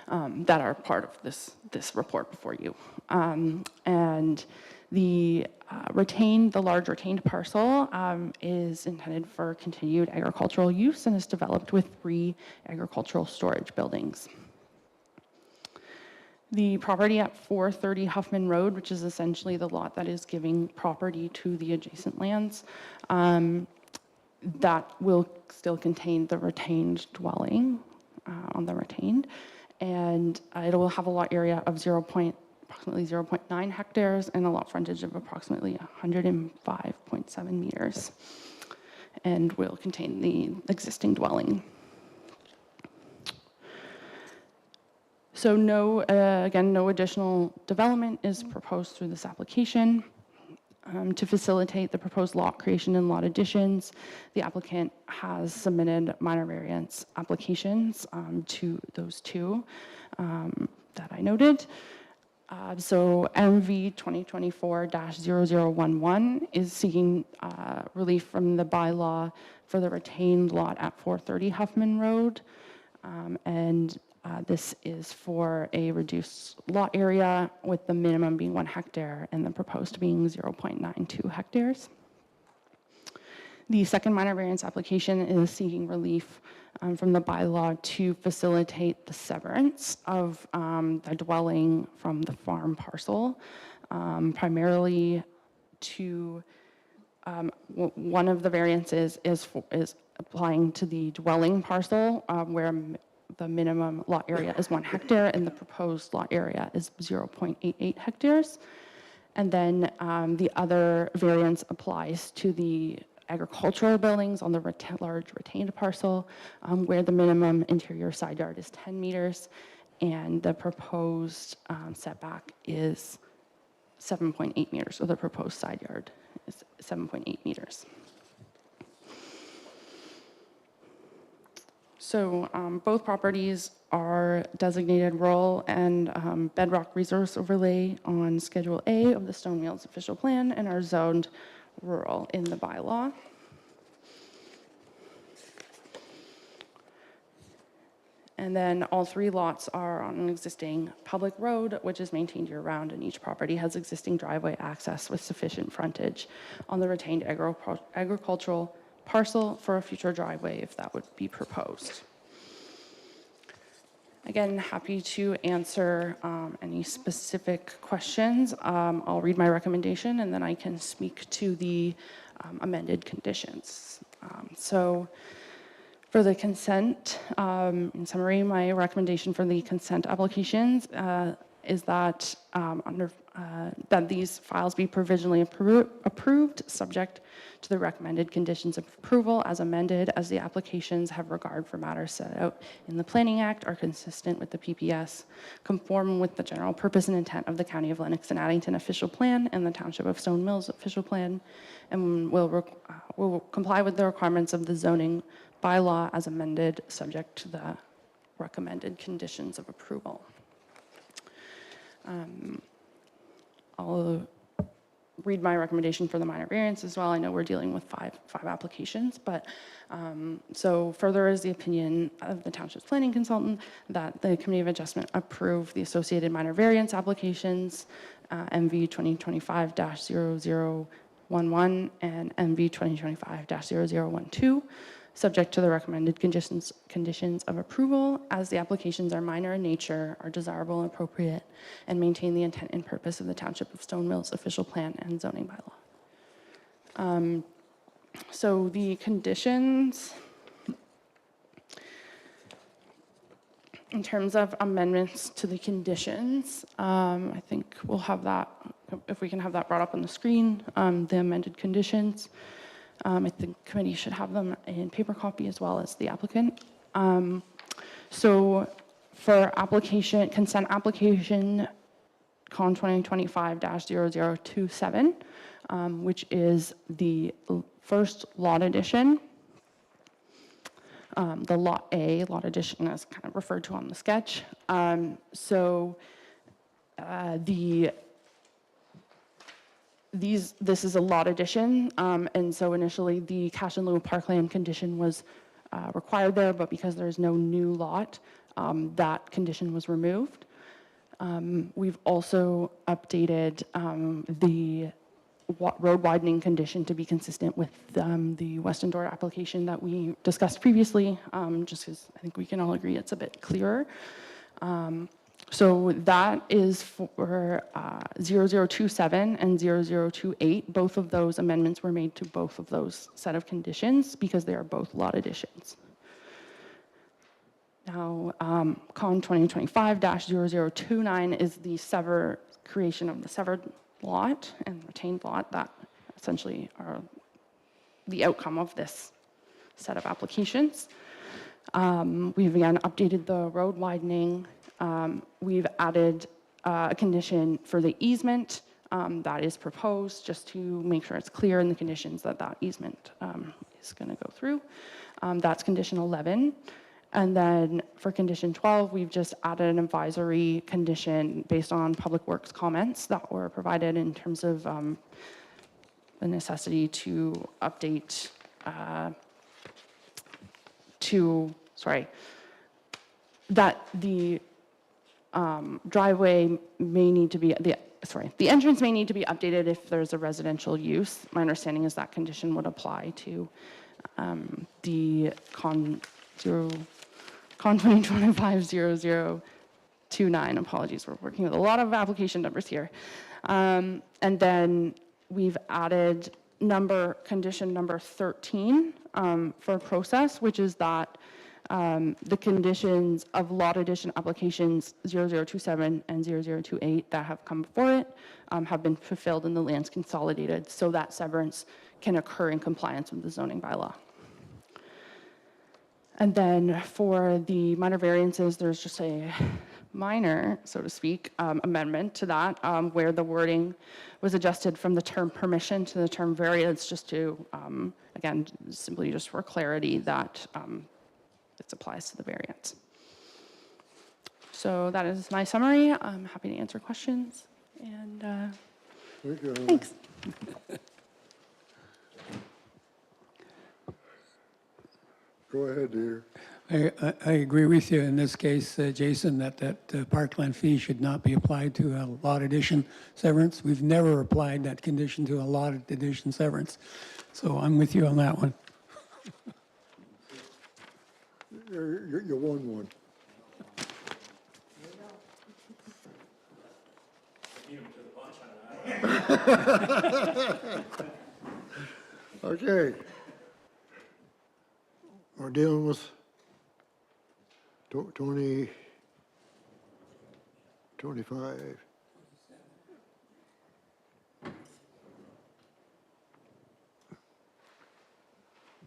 that are part of this report before you. And the large retained parcel is intended for continued agricultural use and is developed with 3 agricultural storage buildings. The property at 430 Huffman Road, which is essentially the lot that is giving property to the adjacent lands, that will still contain the retained dwelling on the retained, and it will have a lot area of approximately 0.9 hectares and a lot frontage of approximately 105.7 meters, and will contain the existing dwelling. So again, no additional development is proposed through this application. To facilitate the proposed lot creation and lot additions, the applicant has submitted minor variance applications to those 2 that I noted. So MV 2024-0011 is seeking relief from the bylaw for the retained lot at 430 Huffman Road. This is for a reduced lot area with the minimum being 1 hectare and the proposed being 0.92 hectares. The second minor variance application is seeking relief from the bylaw to facilitate the severance of the dwelling from the farm parcel, primarily to one of the variances is applying to the dwelling parcel where the minimum lot area is 1 hectare and the proposed lot area is 0.88 hectares. And then the other variance applies to the agricultural buildings on the large retained parcel where the minimum interior side yard is 10 meters and the proposed setback is 7.8 meters, or the proposed side yard is 7.8 meters. So both properties are designated rural and bedrock resource overlay on Schedule A of the Stone Mills official plan and are zoned rural in the bylaw. And then all 3 lots are on an existing public road, which is maintained year-round, and each property has existing driveway access with sufficient frontage on the retained agricultural parcel for a future driveway if that would be proposed. Again, happy to answer any specific questions. I'll read my recommendation and then I can speak to the amended conditions. So for the consent, in summary, my recommendation for the consent applications is that that these files be provisionally approved, subject to the recommended conditions of approval as amended, as the applications have regard for matters set out in the Planning Act, are consistent with the PPS, conform with the general purpose and intent of the County of Lennox and Addington official plan and the Township of Stone Mills official plan, and will comply with the requirements of the zoning bylaw as amended, subject to the recommended conditions of approval. I'll read my recommendation for the minor variance as well. I know we're dealing with five applications, but so further is the opinion of the Township's planning consultant that the Committee of Adjustment approve the associated minor variance applications, MV 2025-0011 and MV 2025-0012, subject to the recommended conditions of approval, as the applications are minor in nature, are desirable and appropriate, and maintain the intent and purpose of the Township of Stone Mills official plan and zoning bylaw. So the conditions, in terms of amendments to the conditions, I think we'll have that, if we can have that brought up on the screen, the amended conditions. I think committee should have them in paper copy as well as the applicant. So For consent application Con 2025-0027, which is the first lot addition. The Lot A, lot addition is kind of referred to on the sketch. This is a lot addition, and so initially the cash in lieu of parkland condition was required there, but because there's no new lot, that condition was removed. We've also updated the road widening condition to be consistent with the Weston Door application that we discussed previously, just because I think we can all agree it's a bit clearer. So that is for 0027 and 0028. Both of those amendments were made to both of those set of conditions because they are both lot additions. Now, Con 2025-0029 is the creation of the severed lot and retained lot that essentially are the outcome of this set of applications. We've again updated the road widening. We've added a condition for the easement that is proposed just to make sure it's clear in the conditions that that easement is going to go through. That's condition 11. And then for condition 12, we've just added an advisory condition based on Public Works comments that were provided in terms of the necessity to update that the driveway may need to be, the entrance may need to be updated if there's a residential use. My understanding is that condition would apply to the Con 2025-0029. Apologies, we're working with a lot of application numbers here. And then we've added condition number 13 for process, which is that the conditions of lot addition applications 0027 and 0028 that have come before it have been fulfilled and the land's consolidated so that severance can occur in compliance with the zoning bylaw. And then for the minor variances, there's just a minor, so to speak, amendment to that where the wording was adjusted from the term permission to the term variance just to, again, simply just for clarity that this applies to the variance. So that is my summary. I'm happy to answer questions. And
Thank you.
thanks.
Go ahead, dear.
I agree with you in this case, Jason, that parkland fee should not be applied to a lot addition severance. We've never applied that condition to a lot addition severance. So I'm with you on that one.
You won one. Okay. We're dealing with 25.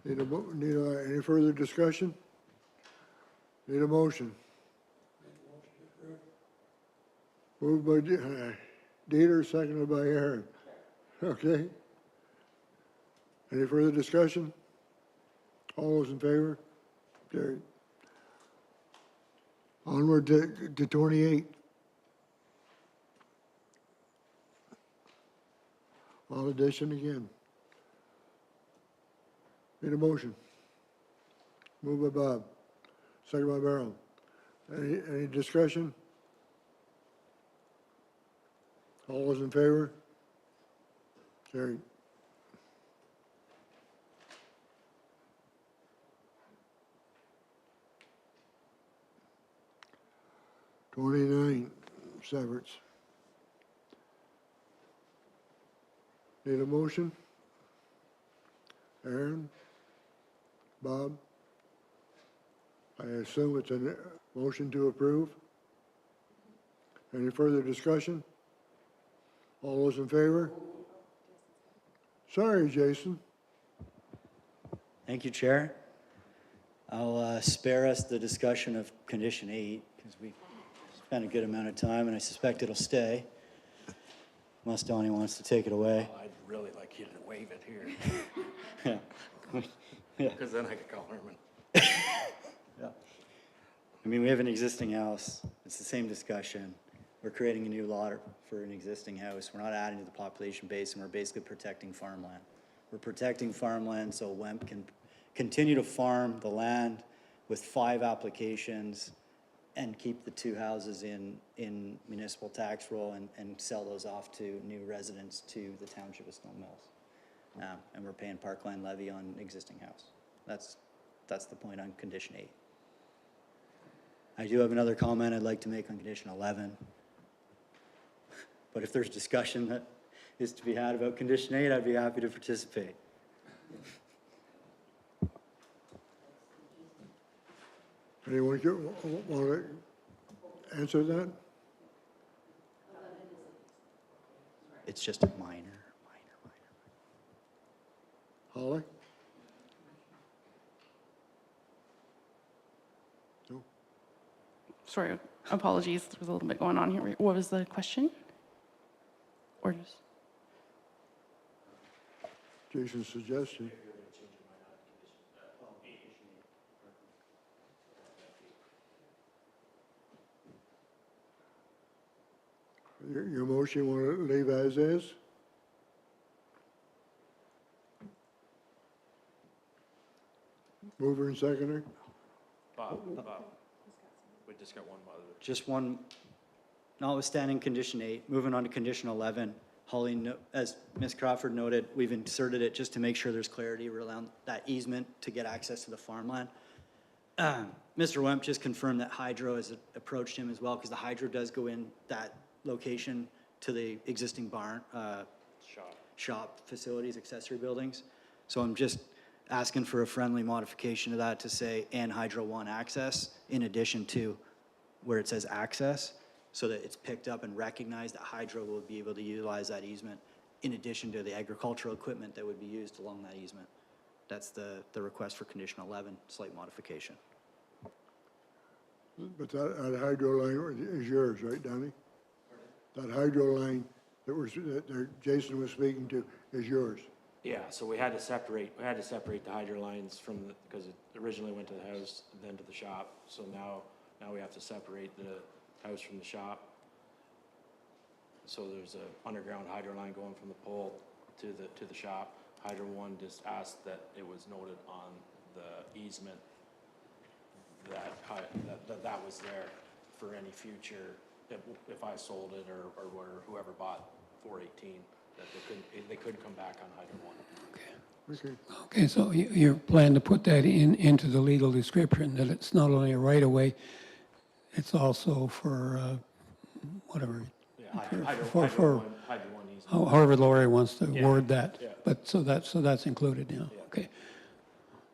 Need any further discussion? Need a motion? Moved by Dieter, seconded by Aaron. Okay. Any further discussion? All those in favor? Carried. Onward to 28. All addition again. Need a motion? Moved by Bob, second by Beryl. Any discussion? All those in favor? Carried. Severance. Need a motion? Aaron? Bob? I assume it's a motion to approve. Any further discussion? All those in favor? Sorry, Jason.
Thank you, Chair. I'll spare us the discussion of condition 8, because we spent a good amount of time, and I suspect it'll stay, unless Donnie wants to take it away.
I'd really like you to waive it here,
Yeah.
because then I could call Herman.
Yeah. I mean, we have an existing house. It's the same discussion. We're creating a new lot for an existing house. We're not adding to the population base, and we're basically protecting farmland. We're protecting farmland so WEMP can continue to farm the land with 5 applications and keep the 2 houses in municipal tax roll and sell those off to new residents to the Township of Stone Mills. And we're paying parkland levy on existing house. That's the point on condition 8. I do have another comment I'd like to make on condition 11. But if there's discussion that is to be had about condition 8, I'd be happy to participate.
Anyone want to answer that?
It's just a minor.
Holly? No?
Sorry, apologies, there was a little bit going on here. What was the question? Or just?
Jason's suggestion. Your motion, want to leave as is? Mover and seconder?
Bob, we just got one mother.
Just one, notwithstanding condition 8, moving on to condition 11. Holly, as Ms. Crawford noted, we've inserted it just to make sure there's clarity around that easement to get access to the farmland. Mr. Wemp just confirmed that hydro has approached him as well, because the hydro does go in that location to the existing barn, shop facilities, accessory buildings. So I'm just asking for a friendly modification to that to say, and Hydro One access, in addition to where it says access, so that it's picked up and recognized that Hydro will be able to utilize that easement in addition to the agricultural equipment that would be used along that easement. That's the request for condition 11, slight modification.
But that hydro line is yours, right, Donnie? That hydro line that Jason was speaking to is yours.
Yeah, so we had to separate the hydro lines from because it originally went to the house, then to the shop. So now we have to separate the house from the shop. So there's a underground hydro line going from the pole to the shop. Hydro One just asked that it was noted on the easement that was there for any future, if I sold it or whoever bought 418, that they could come back on Hydro One.
Okay.
Okay, so you plan to put that into the legal description, that it's not only a right-of-way, it's also for whatever,
Yeah,
for
Hydro One easement.
however Lori wants to
Yeah,
word that.
yeah.
But so that's included now, okay.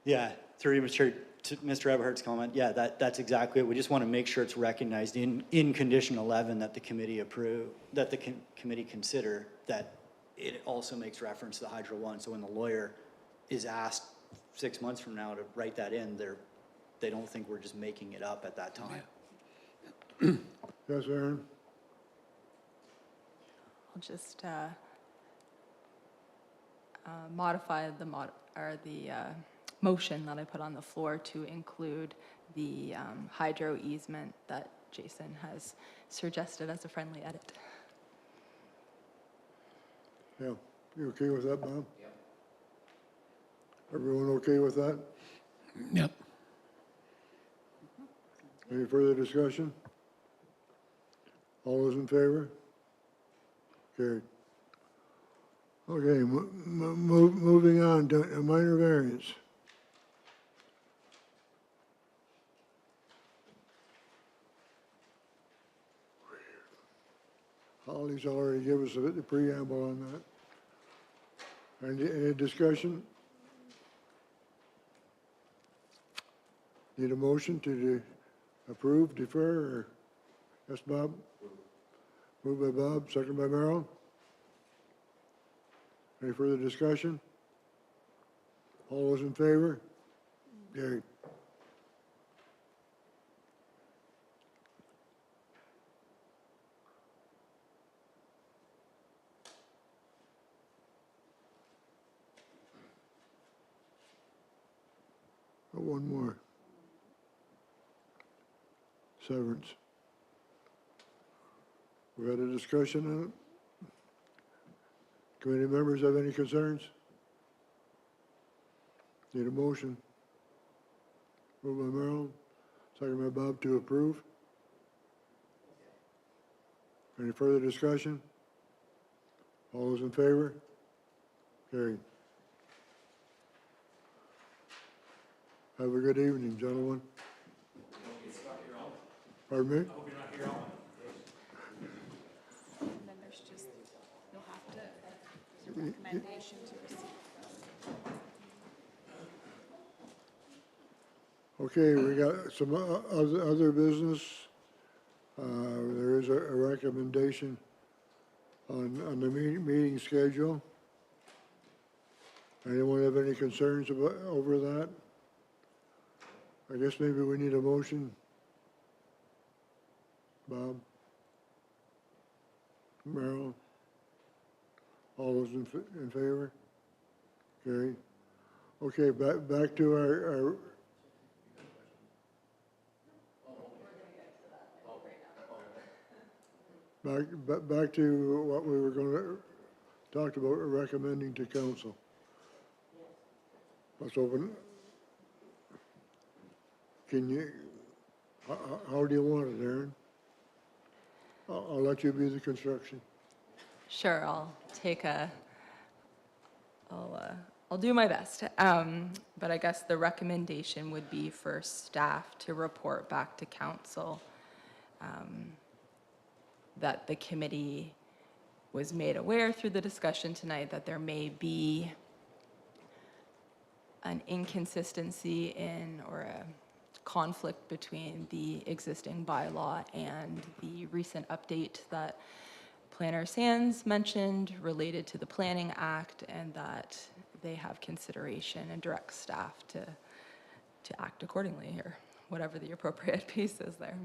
Yeah, through Mr. Eberhardt's comment, yeah, that's exactly it. We just want to make sure it's recognized in condition 11 that the committee that the committee consider that it also makes reference to the Hydro One. So when the lawyer is asked 6 months from now to write that in, they don't think we're just making it up at that time.
Yes, Aaron?
I'll just modify the motion that I put on the floor to include the hydro easement that Jason has suggested as a friendly edit.
Yeah. You okay with that, Bob? Yep. Everyone okay with that?
Yep.
Any further discussion? All those in favor? Carried. Okay, moving on to a minor variance. Holly's already given us the preamble on that. Any discussion? Need a motion to approve, defer, or, yes, Bob? Moved by Bob, second by Merrill. Any further discussion? All those in favor? Carried. One more. Severance. We had a discussion on it. Committee members have any concerns? Need a motion? Moved by Merrill, second by Bob to approve. Any further discussion? All those in favor? Carried. Have a good evening, gentlemen. Pardon me?
And then there's just, you'll have to, there's a recommendation to receive.
Okay, we got some other business. There is a recommendation on the meeting schedule. Anyone have any concerns over that? I guess maybe we need a motion. Bob? Merrill? All those in favor? Carried. Okay, back to our back to what we were going to talk about recommending to council. Let's open. Can you, how do you want it, Aaron? I'll let you be the construction.
Sure, I'll take I'll do my best. But I guess the recommendation would be for staff to report back to council that the committee was made aware through the discussion tonight that there may be an inconsistency in or a conflict between the existing bylaw and the recent update that Planner Sands mentioned related to the Planning Act, and that they have consideration and direct staff to act accordingly, or whatever the appropriate piece is there.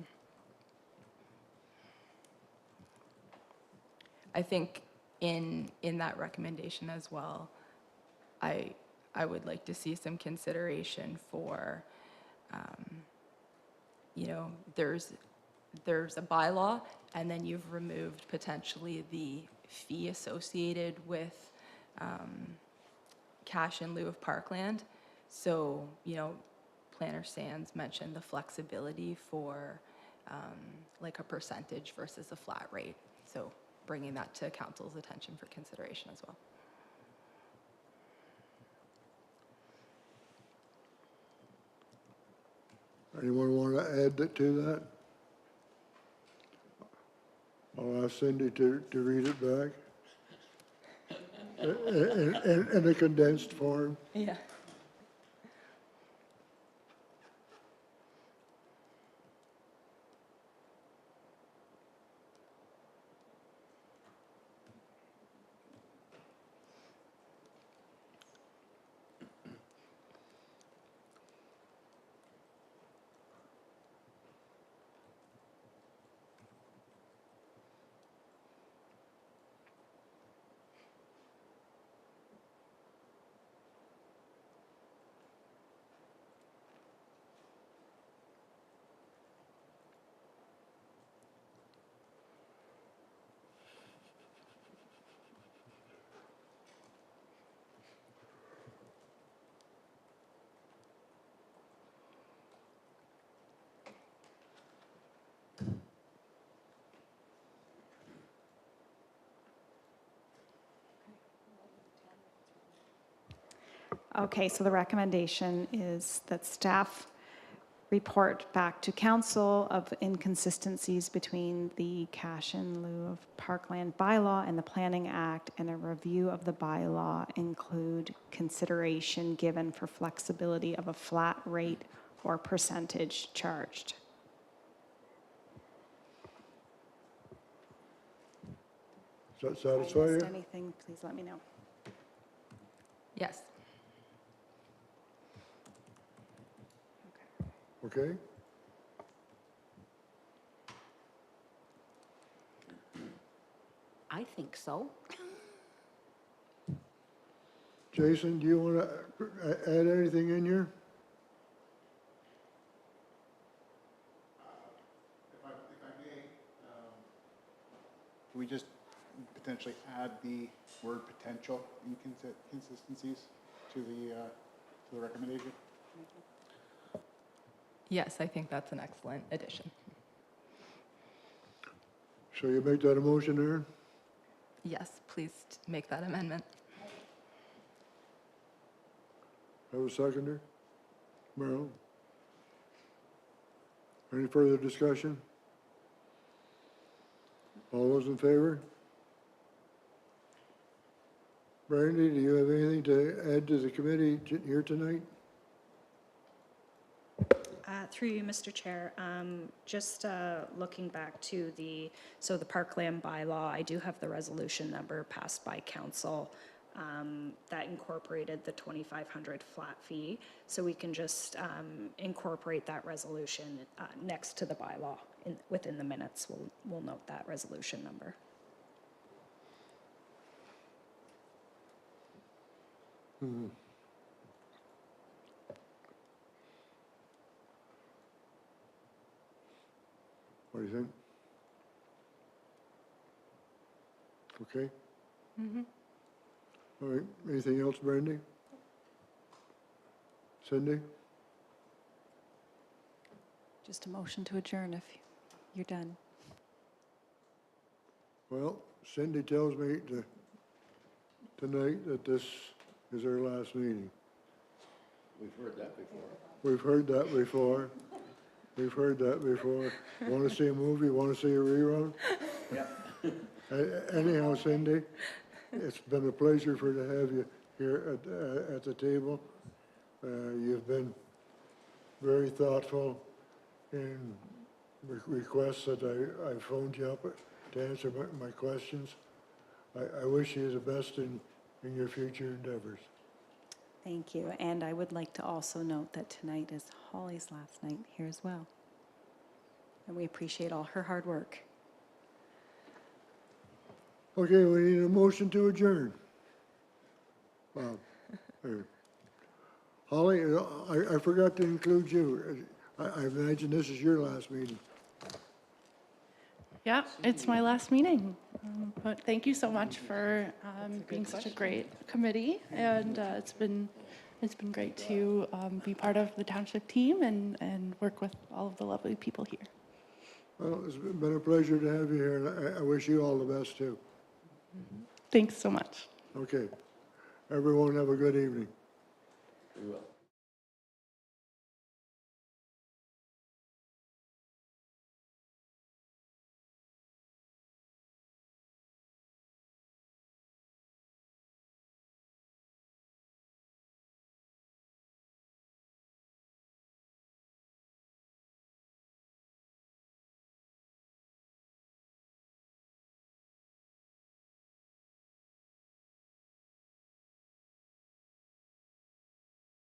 I think in that recommendation as well, I would like to see some consideration for, there's a bylaw, and then you've removed potentially the fee associated with cash in lieu of parkland. So, Planner Sands mentioned the flexibility for like a percentage versus a flat rate. So bringing that to council's attention for consideration as well.
Anyone want to add to that? I'll ask Cindy to read it back in a condensed form.
Yeah.
Okay, so the recommendation is that staff report back to council of inconsistencies between the cash in lieu of parkland bylaw and the Planning Act, and a review of the bylaw include consideration given for flexibility of a flat rate or percentage charged.
Does that
If I
satisfy
missed
you?
anything, please let me know.
Yes.
Okay?
I think so.
Jason, do you want to add anything in here?
do we just potentially add the word potential inconsistencies to the recommendation?
Yes, I think that's an excellent addition.
So you make that a motion, Aaron?
Yes, please make that amendment.
Have a seconder? Merrill? Any further discussion? All those in favor? Brandy, do you have anything to add to the committee here tonight?
Through you, Mr. Chair, just looking back to the parkland bylaw, I do have the resolution number passed by council that incorporated the 2,500 flat fee. So we can just incorporate that resolution next to the bylaw within the minutes. We'll note that resolution number.
What do you think? Okay? All right, anything else, Brandy? Cindy?
Just a motion to adjourn if you're done.
Well, Cindy tells me tonight that this is our last meeting.
We've heard that before.
We've heard that before. We've heard that before. Want to see a movie? Want to see a rerun? Anyhow, Cindy, it's been a pleasure to have you here at the table. You've been very thoughtful in requests that I phoned you up to answer my questions. I wish you the best in your future endeavors.
Thank you. And I would like to also note that tonight is Holly's last night here as well. And we appreciate all her hard work.
Okay, we need a motion to adjourn. Wow. Here. Holly, I forgot to include you. I imagine this is your last meeting.
Yeah, it's my last meeting. But thank you so much for being such a great committee. And it's been great to be part of the township team and work with all of the lovely people here.
Well, it's been a pleasure to have you here, and I wish you all the best, too.
Thanks so much.
Okay. Everyone have a good evening.
We will.